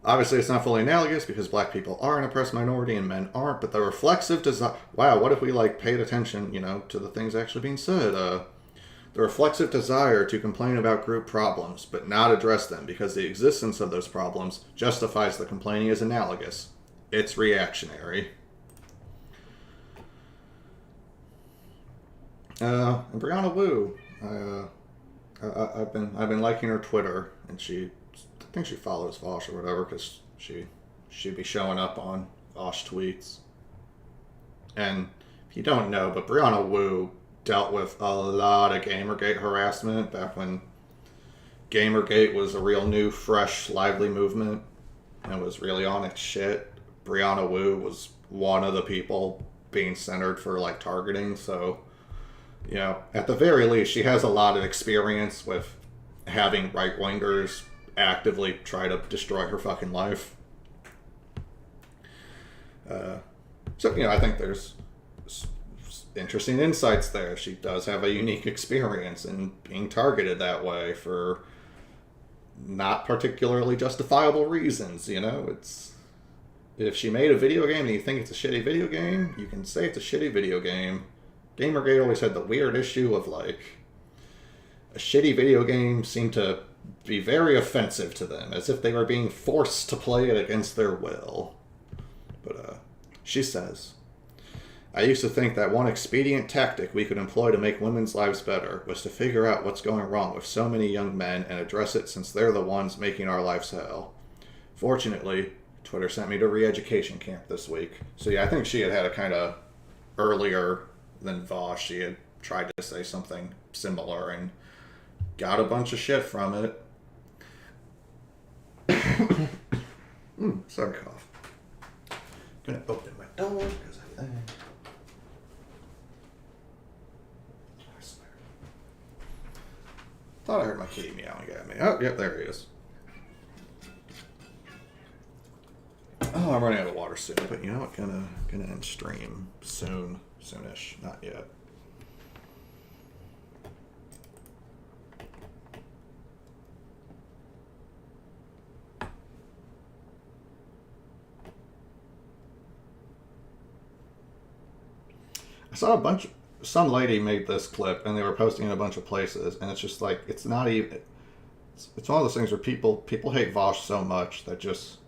Obviously, it's not fully analogous because black people are an oppressed minority and men aren't, but the reflexive desire... Wow, what if we, like, paid attention, you know, to the things actually being said? The reflexive desire to complain about group problems, but not address them because the existence of those problems justifies the complaining as analogous. It's reactionary. And Brianna Wu, I've been liking her Twitter, and I think she follows Vosh or whatever, because she'd be showing up on Vosh tweets. And if you don't know, but Brianna Wu dealt with a lot of Gamergate harassment back when Gamergate was a real new, fresh, lively movement and was really on its shit. Brianna Wu was one of the people being centered for, like, targeting, so... You know, at the very least, she has a lot of experience with having right-wingers actively try to destroy her fucking life. So, you know, I think there's interesting insights there. She does have a unique experience in being targeted that way for not particularly justifiable reasons, you know? It's... If she made a video game and you think it's a shitty video game, you can say it's a shitty video game. Gamergate always had the weird issue of, like, a shitty video game seemed to be very offensive to them, as if they were being forced to play it against their will. But, she says, I used to think that one expedient tactic we could employ to make women's lives better was to figure out what's going wrong with so many young men and address it since they're the ones making our lives hell. Fortunately, Twitter sent me to re-education camp this week. So yeah, I think she had a kind of earlier than Vosh. She had tried to say something similar and got a bunch of shit from it. Sorry, cough. Gonna open my door because I think... I swear. Thought I heard my kitty meowing at me. Oh, yep, there he is. Oh, I'm running out of water soon, but you know what? Gonna end stream soon. Soonish. Not yet. saw some lady made this clip and they were posting in a bunch of places, and it's just like, it's not even, it's one of those things where people hate Vosh so much that just,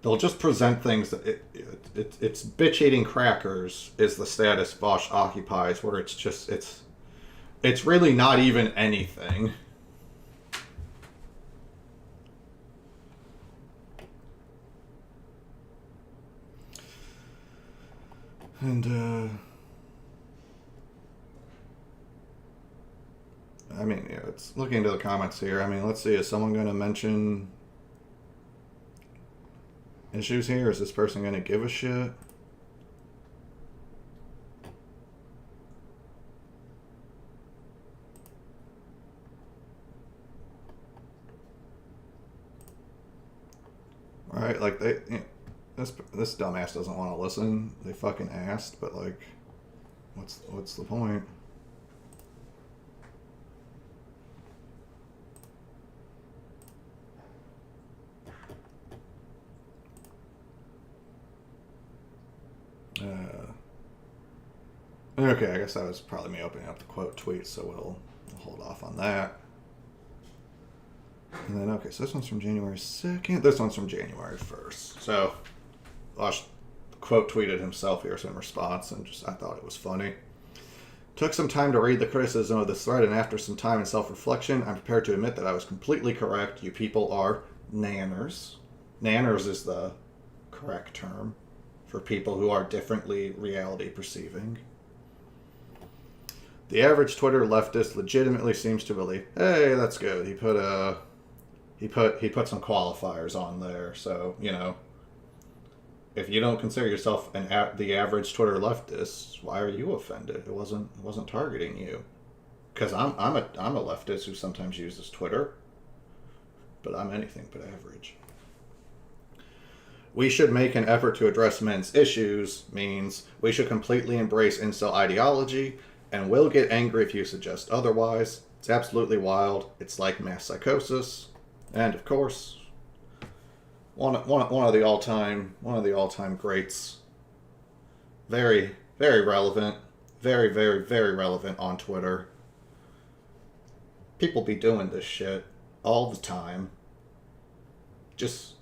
they'll just present things that it's bitch eating crackers is the status Vosh occupies, where it's just, it's really not even anything. And I mean, yeah, it's looking into the comments here. I mean, let's see, is someone going to mention issues here? Is this person going to give a shit? Alright, like, they, you know, this dumbass doesn't want to listen. They fucking asked, but like, what's the point? Okay, I guess that was probably me opening up the quote tweet, so we'll hold off on that. And then, okay, so this one's from January 2nd. This one's from January 1st. So, Vosh quote tweeted himself here in response, and just, I thought it was funny. Took some time to read the criticism of this thread, and after some time and self-reflection, I'm prepared to admit that I was completely correct. You people are nanners. Nanners is the correct term for people who are differently reality perceiving. The average Twitter leftist legitimately seems to believe, hey, that's good. He put some qualifiers on there. So, you know, if you don't consider yourself the average Twitter leftist, why are you offended? It wasn't targeting you. Because I'm a leftist who sometimes uses Twitter, but I'm anything but average. We should make an effort to address men's issues means we should completely embrace incel ideology, and we'll get angry if you suggest otherwise. It's absolutely wild. It's like mass psychosis. And of course, one of the all-time greats. Very, very relevant. Very, very, very relevant on Twitter. People be doing this shit all the time. Just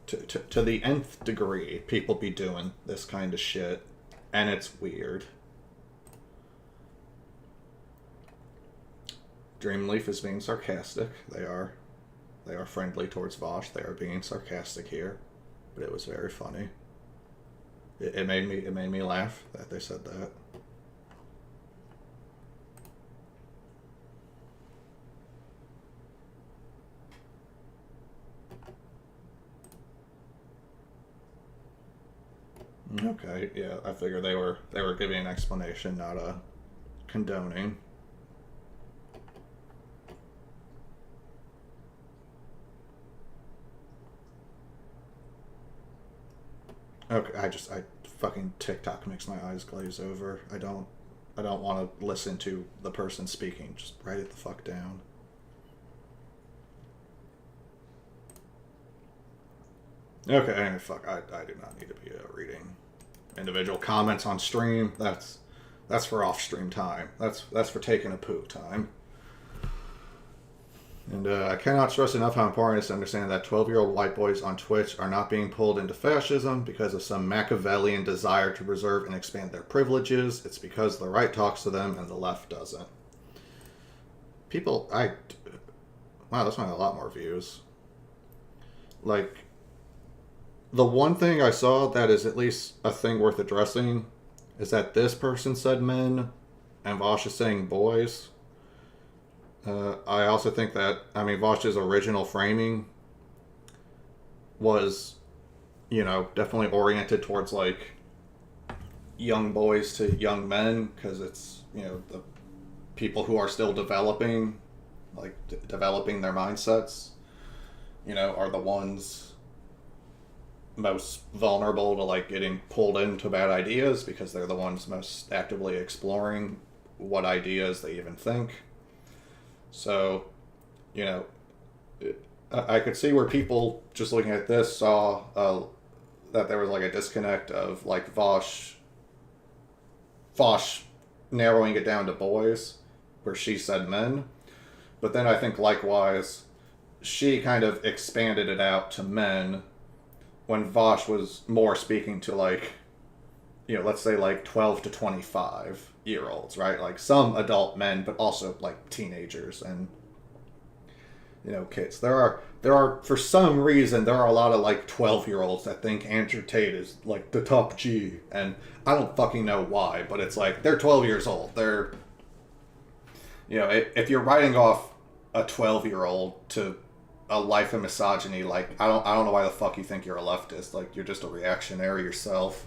to the nth degree, people be doing this kind of shit, and it's weird. Dreamleaf is being sarcastic. They are friendly towards Vosh. They are being sarcastic here, but it was very funny. It made me laugh that they said that. Okay, yeah, I figured they were giving an explanation, not a condoning. Okay, I fucking TikTok makes my eyes glaze over. I don't want to listen to the person speaking. Just write it the fuck down. Okay, anyway, fuck. I do not need to be reading individual comments on stream. That's for off-stream time. That's for taking a poo time. And I cannot stress enough how important it is to understand that 12-year-old white boys on Twitch are not being pulled into fascism because of some Machiavellian desire to preserve and expand their privileges. It's because the right talks to them and the left doesn't. Wow, that's not a lot more views. Like, the one thing I saw that is at least a thing worth addressing is that this person said men and Vosh is saying boys. I also think that, Vosh's original framing was, definitely oriented towards, like, young boys to young men, because it's, the people who are still developing, like, developing their mindsets, are the ones most vulnerable to, like, getting pulled into bad ideas, because they're the ones most actively exploring what ideas they even think. So, I could see where people just looking at this saw that there was like a disconnect of like Vosh Fosh narrowing it down to boys, where she said men. But then I think likewise, she kind of expanded it out to men when Vosh was more speaking to, like, you know, let's say like 12 to 25-year-olds, right? Like some adult men, but also like teenagers and, you know, kids. There are, for some reason, there are a lot of like 12-year-olds that think Andrew Tate is like the top G. And I don't fucking know why, but it's like, they're 12 years old. They're, you know, if you're writing off a 12-year-old to a life of misogyny, like, I don't know why the fuck you think you're a leftist. Like, you're just a reactionary yourself.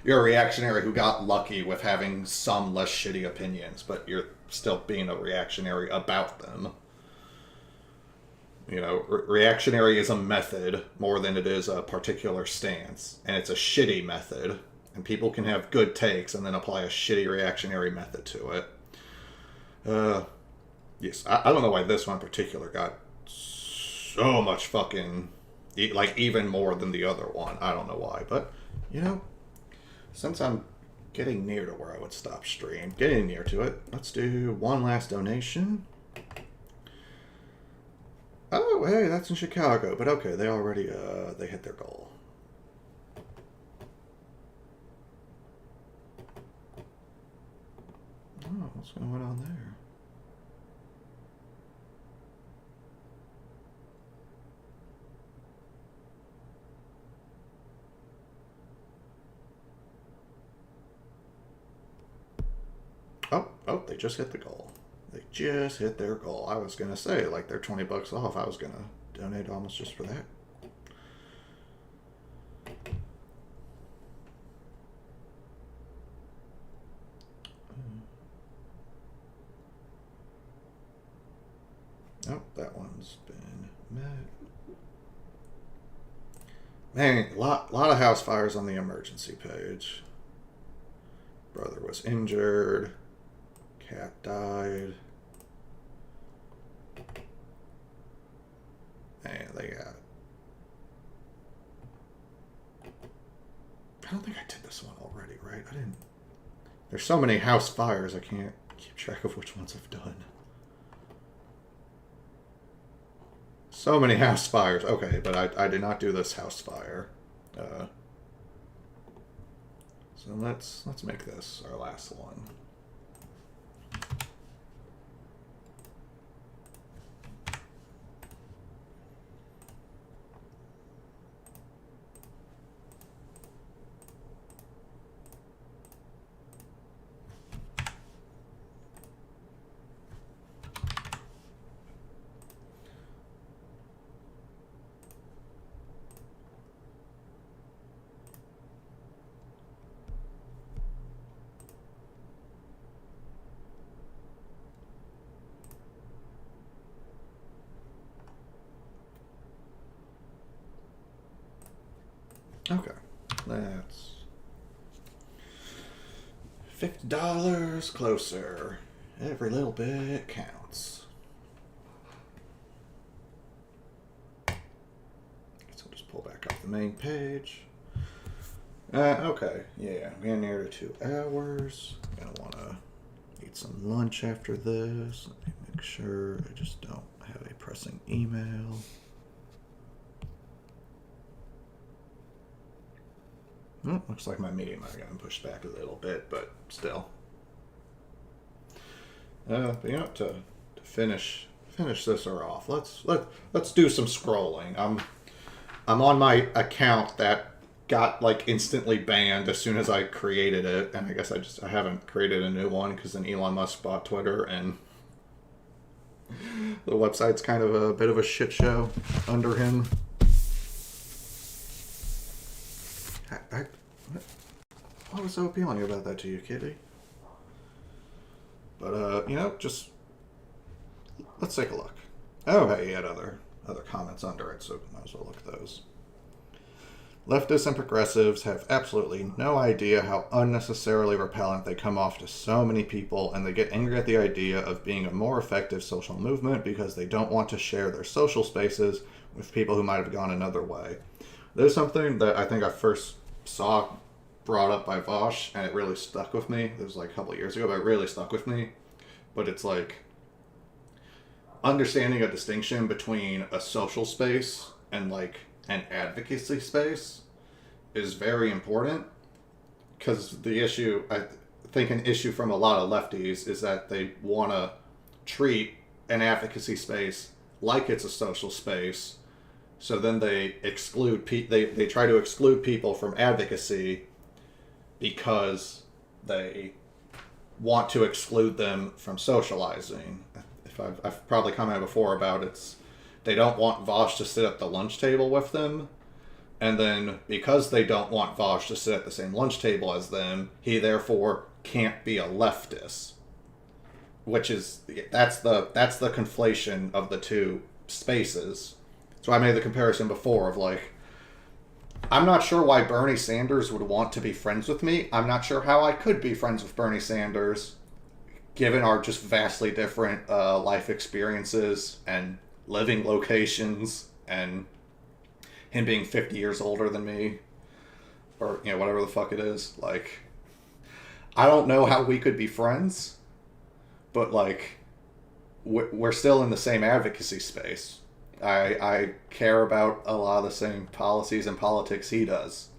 You're a reactionary who got lucky with having some less shitty opinions, but you're still being a reactionary about them. You know, reactionary is a method more than it is a particular stance, and it's a shitty method, and people can have good takes and then apply a shitty reactionary method to it. Yes, I don't know why this one in particular got so much fucking, like, even more than the other one. I don't know why, but, you know, since I'm getting near to where I would stop stream, getting near to it, let's do one last donation. Oh, hey, that's in Chicago, but okay, they already, they hit their goal. Oh, what's going on there? Oh, they just hit the goal. They just hit their goal. I was going to say, like, they're $20 off. I was going to donate almost just for that. Oh, that one's been met. Man, a lot of house fires on the emergency page. Brother was injured. Cat died. Man, they got... I don't think I did this one already, right? I didn't... There's so many house fires, I can't keep track of which ones I've done. So many house fires. Okay, but I did not do this house fire. So let's make this our last one. Okay, that's $50 closer. Every little bit counts. So I'll just pull back up the main page. Okay, yeah, I'm getting near to 2 hours. Gonna want to eat some lunch after this. Let me make sure I just don't have a pressing email. Well, looks like my meeting might have gotten pushed back a little bit, but still. But you know, to finish this off, let's do some scrolling. I'm on my account that got like instantly banned as soon as I created it, and I guess I haven't created a new one because then Elon Musk bought Twitter, and the website's kind of a bit of a shit show under him. What was so appealing about that to you, Kitty? But, you know, just... Let's take a look. Oh, hey, he had other comments under it, so might as well look at those. Leftists and progressives have absolutely no idea how unnecessarily repellent they come off to so many people, and they get angry at the idea of being a more effective social movement because they don't want to share their social spaces with people who might have gone another way. There's something that I think I first saw brought up by Vosh, and it really stuck with me. It was like a couple of years ago, but it really stuck with me. But it's like understanding a distinction between a social space and like an advocacy space is very important, because the issue, I think an issue from a lot of lefties is that they want to treat an advocacy space like it's a social space. So then they exclude they try to exclude people from advocacy because they want to exclude them from socializing. If I've probably commented before about they don't want Vosh to sit at the lunch table with them, and then because they don't want Vosh to sit at the same lunch table as them, he therefore can't be a leftist. Which is that's the conflation of the two spaces. So I made the comparison before of like, I'm not sure why Bernie Sanders would want to be friends with me. I'm not sure how I could be friends with Bernie Sanders, given our just vastly different life experiences and living locations, and him being 50 years older than me, or whatever the fuck it is. Like, I don't know how we could be friends, but like, we're still in the same advocacy space. I care about a lot of the same policies and politics he does.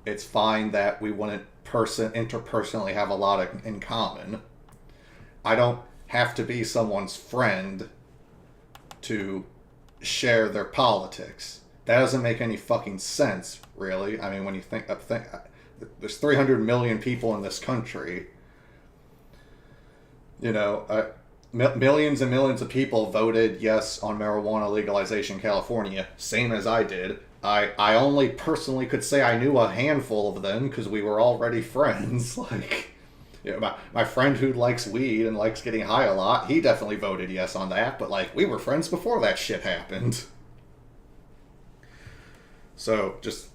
It's fine that we wouldn't interpersonally have a lot in common. I don't have to be someone's friend to share their politics. That doesn't make any fucking sense, really. I mean, when you think there's 300 million people in this country. Millions and millions of people voted yes on marijuana legalization in California, same as I did. I only personally could say I knew a handful of them because we were already friends. Like, my friend who likes weed and likes getting high a lot, he definitely voted yes on that, but like, we were friends before that shit happened. So just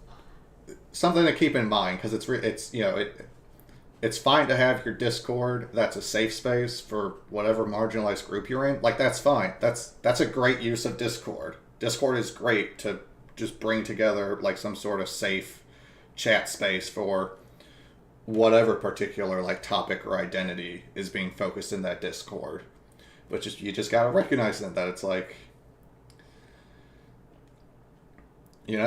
something to keep in mind, because it's fine to have your Discord. That's a safe space for whatever marginalized group you're in. Like, that's fine. That's a great use of Discord. Discord is great to just bring together like some sort of safe chat space for whatever particular like topic or identity is being focused in that Discord. But you just gotta recognize that it's like, you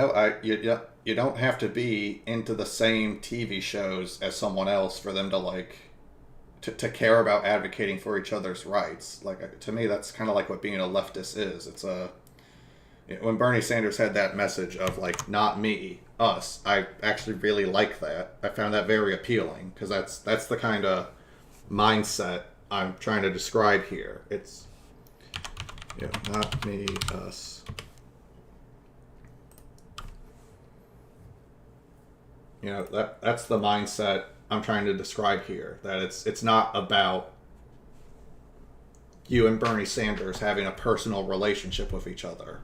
don't have to be into the same TV shows as someone else for them to like to care about advocating for each other's rights. Like, to me, that's kind of like what being a leftist is. It's when Bernie Sanders had that message of like, not me, us, I actually really like that. I found that very appealing, because that's the kind of mindset I'm trying to describe here. It's not me, us. That's the mindset I'm trying to describe here. That it's not about you and Bernie Sanders having a personal relationship with each other,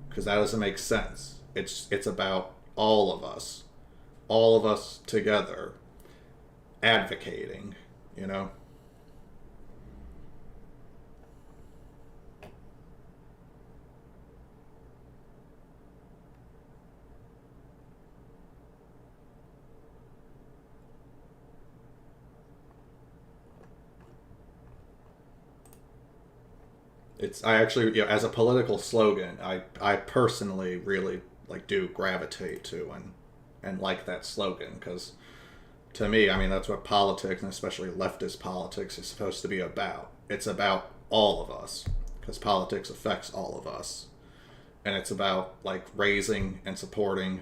because that doesn't make sense. It's about all of us together advocating, I actually, as a political slogan, I personally really like do gravitate to and like that slogan, because to me, I mean, that's what politics, and especially leftist politics, is supposed to be about. It's about all of us, because politics affects all of us, and it's about like raising and supporting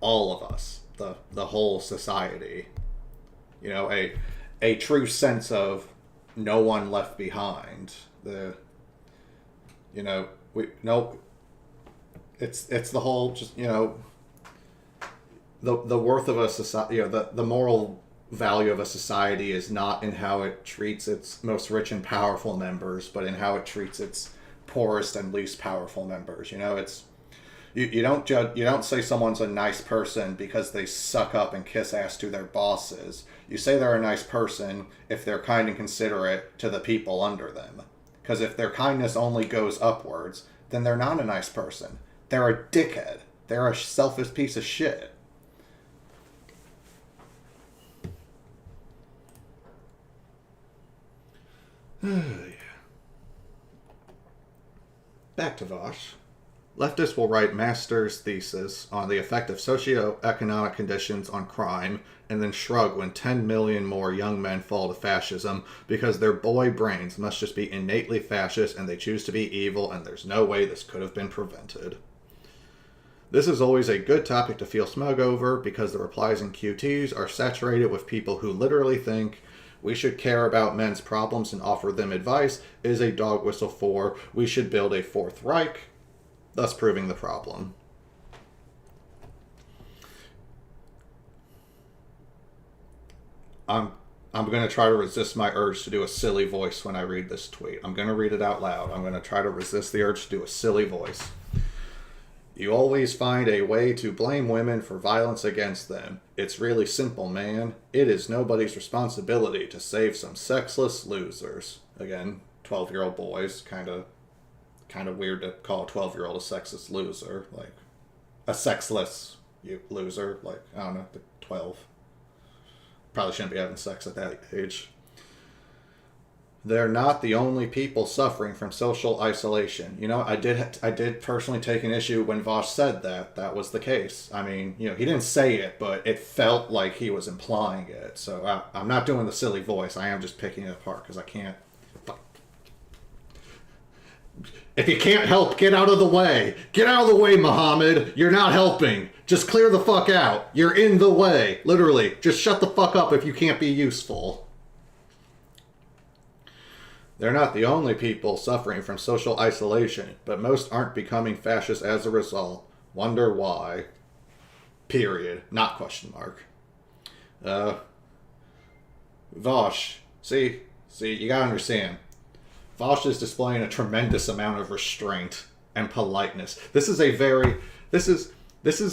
all of us, the whole society. A true sense of no one left behind. It's the whole, just, the worth of a society, the moral value of a society is not in how it treats its most rich and powerful members, but in how it treats its poorest and least powerful members. You don't say someone's a nice person because they suck up and kiss ass to their bosses. You say they're a nice person if they're kind and considerate to the people under them. Because if their kindness only goes upwards, then they're not a nice person. They're a dickhead. They're a selfish piece of shit. Back to Vosh. Leftists will write master's thesis on the effect of socioeconomic conditions on crime and then shrug when 10 million more young men fall to fascism because their boy brains must just be innately fascist and they choose to be evil and there's no way this could have been prevented. This is always a good topic to feel smug over because the replies in QTs are saturated with people who literally think we should care about men's problems and offer them advice is a dog whistle for we should build a Fourth Reich, thus proving the problem. I'm going to try to resist my urge to do a silly voice when I read this tweet. I'm going to read it out loud. I'm going to try to resist the urge to do a silly voice. You always find a way to blame women for violence against them. It's really simple, man. It is nobody's responsibility to save some sexless losers. Again, 12-year-old boys, kind of weird to call a 12-year-old a sexless loser. Like, a sexless loser. Like, I don't know, 12. Probably shouldn't be having sex at that age. They're not the only people suffering from social isolation. You know, I did personally take an issue when Vosh said that was the case. I mean, you know, he didn't say it, but it felt like he was implying it. So I'm not doing the silly voice. I am just picking it apart because I can't. If you can't help, get out of the way. Get out of the way, Muhammad. You're not helping. Just clear the fuck out. You're in the way. Literally. Just shut the fuck up if you can't be useful. They're not the only people suffering from social isolation, but most aren't becoming fascist as a result. Wonder why. Period. Not question mark. Vosh. See, you gotta understand. Vosh is displaying a tremendous amount of restraint and politeness. This is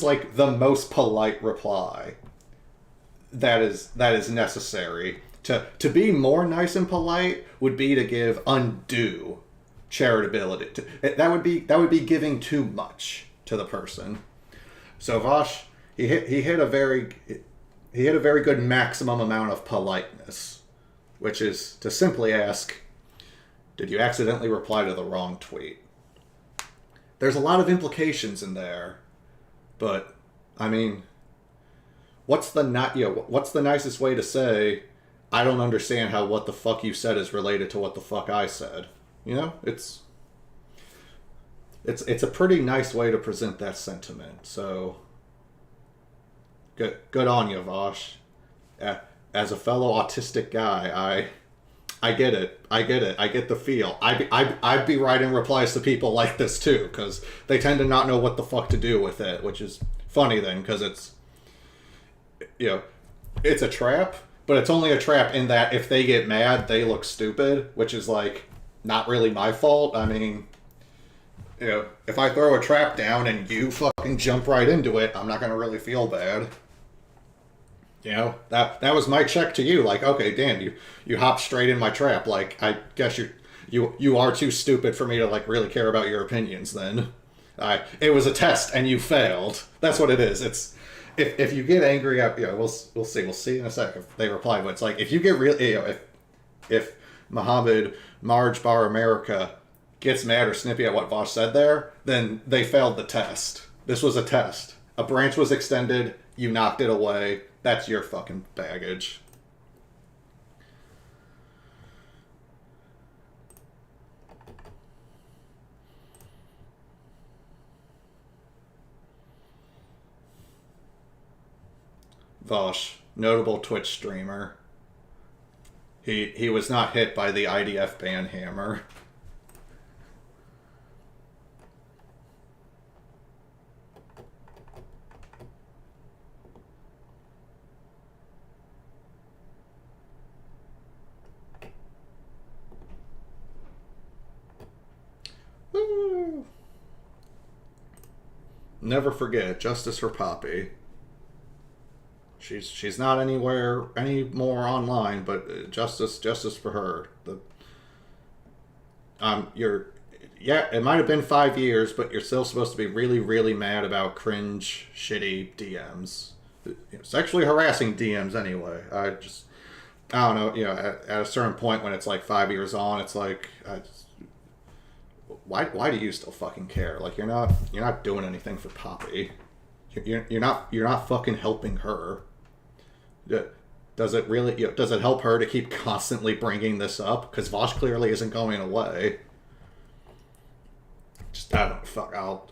like the most polite reply that is necessary. To be more nice and polite would be to give undue charitability. That would be giving too much to the person. So Vosh, he hit a very good maximum amount of politeness, which is to simply ask, did you accidentally reply to the wrong tweet? There's a lot of implications in there, but I mean, what's the nicest way to say, I don't understand how what the fuck you said is related to what the fuck I said? You know, it's a pretty nice way to present that sentiment. So good on you, Vosh. As a fellow autistic guy, I get it. I get the feel. I'd be writing replies to people like this too, because they tend to not know what the fuck to do with it, which is funny then, because it's, you know, it's a trap, but it's only a trap in that if they get mad, they look stupid, which is like not really my fault. I mean, you know, if I throw a trap down and you fucking jump right into it, I'm not gonna really feel bad. You know, that was my check to you. Like, okay, Dan, you hopped straight in my trap. Like, I guess you are too stupid for me to like really care about your opinions. Then, it was a test and you failed. That's what it is. It's if you get angry at, you know, we'll see in a sec if they reply. But it's like if you get really, you know, if Muhammad Marj Bar America gets mad or snippy at what Vosh said there, then they failed the test. This was a test. A branch was extended. You knocked it away. That's your fucking baggage. Vosh, notable Twitch streamer. He was not hit by the IDF ban hammer. Woo. Never forget, justice for Poppy. She's not anywhere anymore online, but justice for her. It might have been 5 years, but you're still supposed to be really, really mad about cringe, shitty DMs. Sexually harassing DMs anyway. I don't know, at a certain point when it's like 5 years on, it's like, why do you still fucking care? Like, you're not doing anything for Poppy. You're not fucking helping her. Does it really? Does it help her to keep constantly bringing this up? Because Vosh clearly isn't going away. Just I don't fuck. I'll.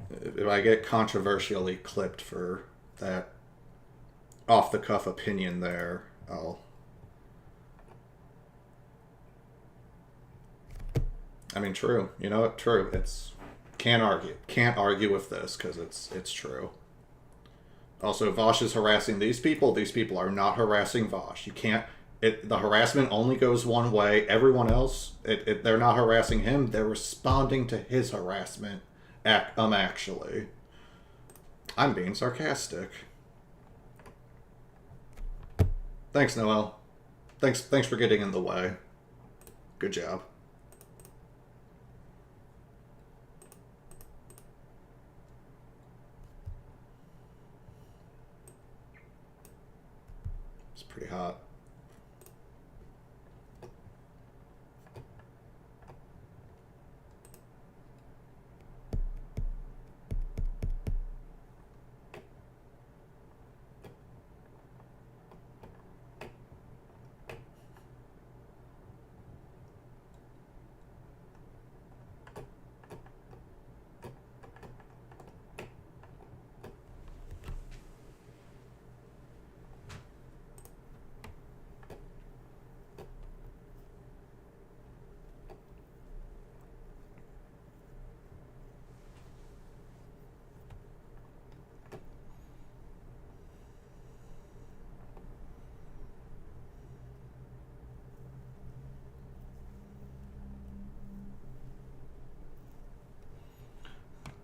If I get controversially clipped for that off the cuff opinion there, I'll. I mean, true. You know what? True. It's can't argue with this because it's true. Also, Vosh is harassing these people. These people are not harassing Vosh. You can't. The harassment only goes one way. Everyone else, they're not harassing him. They're responding to his harassment. Actually, I'm being sarcastic. Thanks, Noel. Thanks for getting in the way. Good job. It's pretty hot.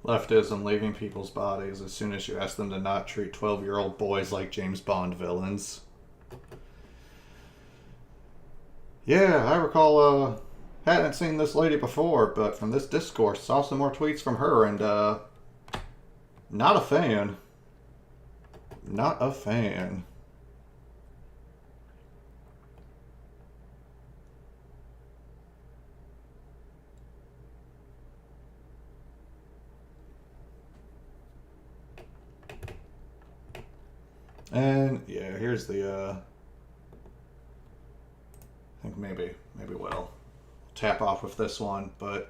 Leftism, leaving people's bodies as soon as you ask them to not treat 12-year-old boys like James Bond villains. Yeah, I recall, hadn't seen this lady before, but from this discourse, saw some more tweets from her, and, not a fan. Not a fan. And yeah, here's the I think maybe we'll tap off with this one, but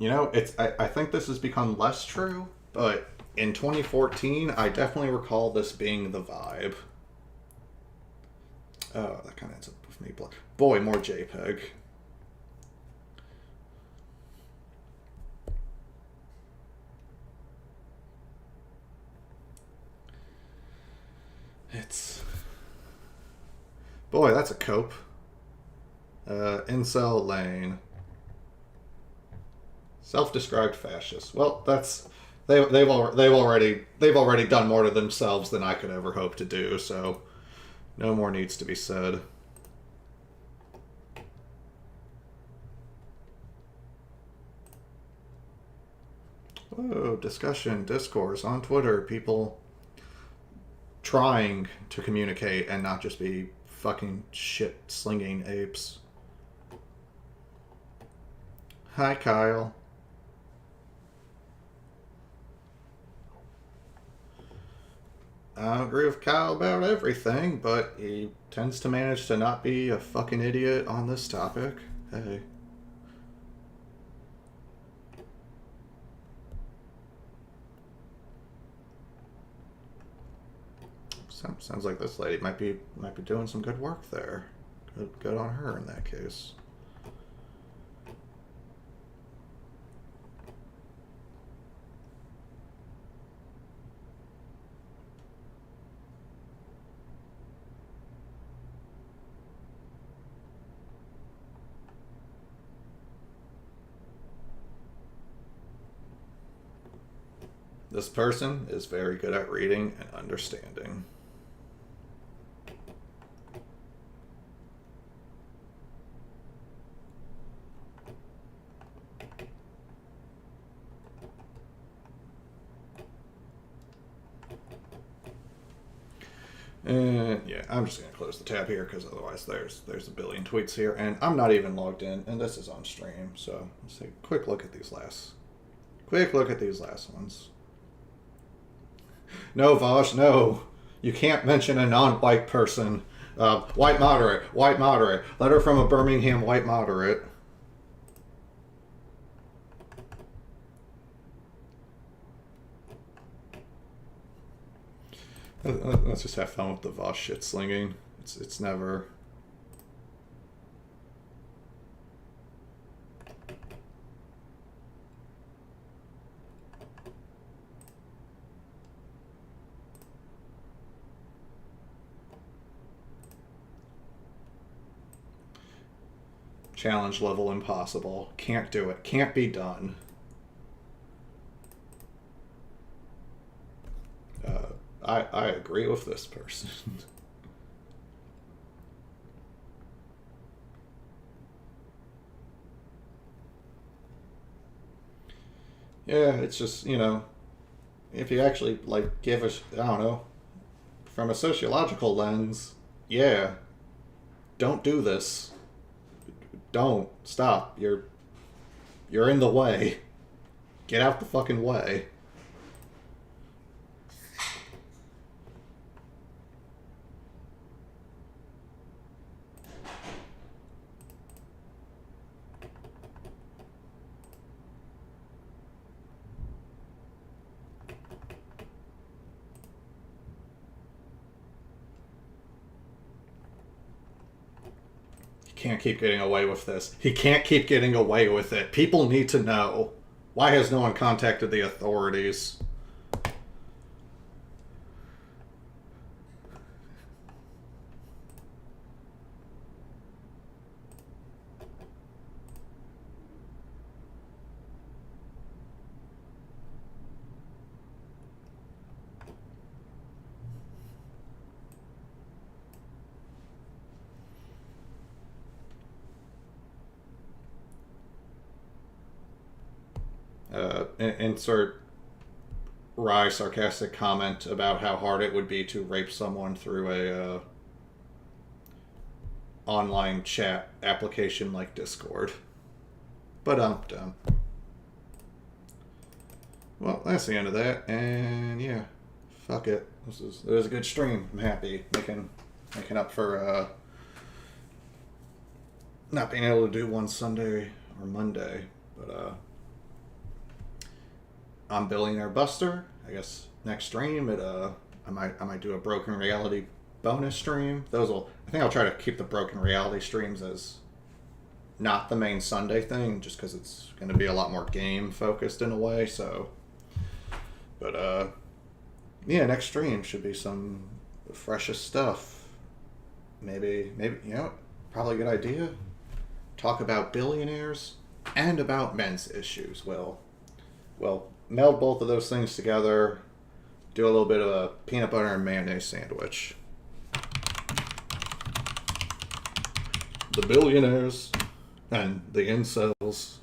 I think this has become less true, but in 2014 I definitely recall this being the vibe. Oh, that kind of ends up with me. Boy, more JPEG. Boy, that's a cope. Incel Lane. Self-described fascist. Well, they've already done more to themselves than I could ever hope to do, so no more needs to be said. Whoa, discussion, discourse on Twitter, people trying to communicate and not just be fucking shit-slinging apes. Hi, Kyle. I agree with Kyle about everything, but he tends to manage to not be a fucking idiot on this topic. Hey. Sounds like this lady might be doing some good work there. Good on her in that case. This person is very good at reading and understanding. And yeah, I'm just gonna close the tab here because otherwise there's a billion tweets here, and I'm not even logged in, and this is on stream. So let's take a quick look at these last ones. No, Vosh, no, you can't mention a non-white person. White moderate, letter from a Birmingham white moderate. Let's just have fun with the Vosh shit slinging. It's never. Challenge level impossible. Can't do it. Can't be done. I agree with this person. Yeah, it's just, you know, if you actually, like, give a, I don't know, from a sociological lens, yeah, don't do this. Don't. Stop. You're in the way. Get out the fucking way. Can't keep getting away with this. He can't keep getting away with it. People need to know. Why has no one contacted the authorities? Insert wry sarcastic comment about how hard it would be to rape someone through a online chat application like Discord. But dumb. Well, that's the end of that, and yeah, fuck it. It was a good stream. I'm happy making up for not being able to do one Sunday or Monday, but I'm Billionaire Buster. I guess next stream I might do a Broken Reality bonus stream. I think I'll try to keep the Broken Reality streams as not the main Sunday thing, just because it's going to be a lot more game focused in a way. So, but yeah, next stream should be some freshest stuff. Maybe you know, probably a good idea. Talk about billionaires and about men's issues. Well, meld both of those things together, do a little bit of a peanut butter and mayonnaise sandwich. The billionaires and the incels.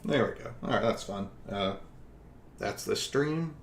There we go. Alright, that's fun. That's the stream.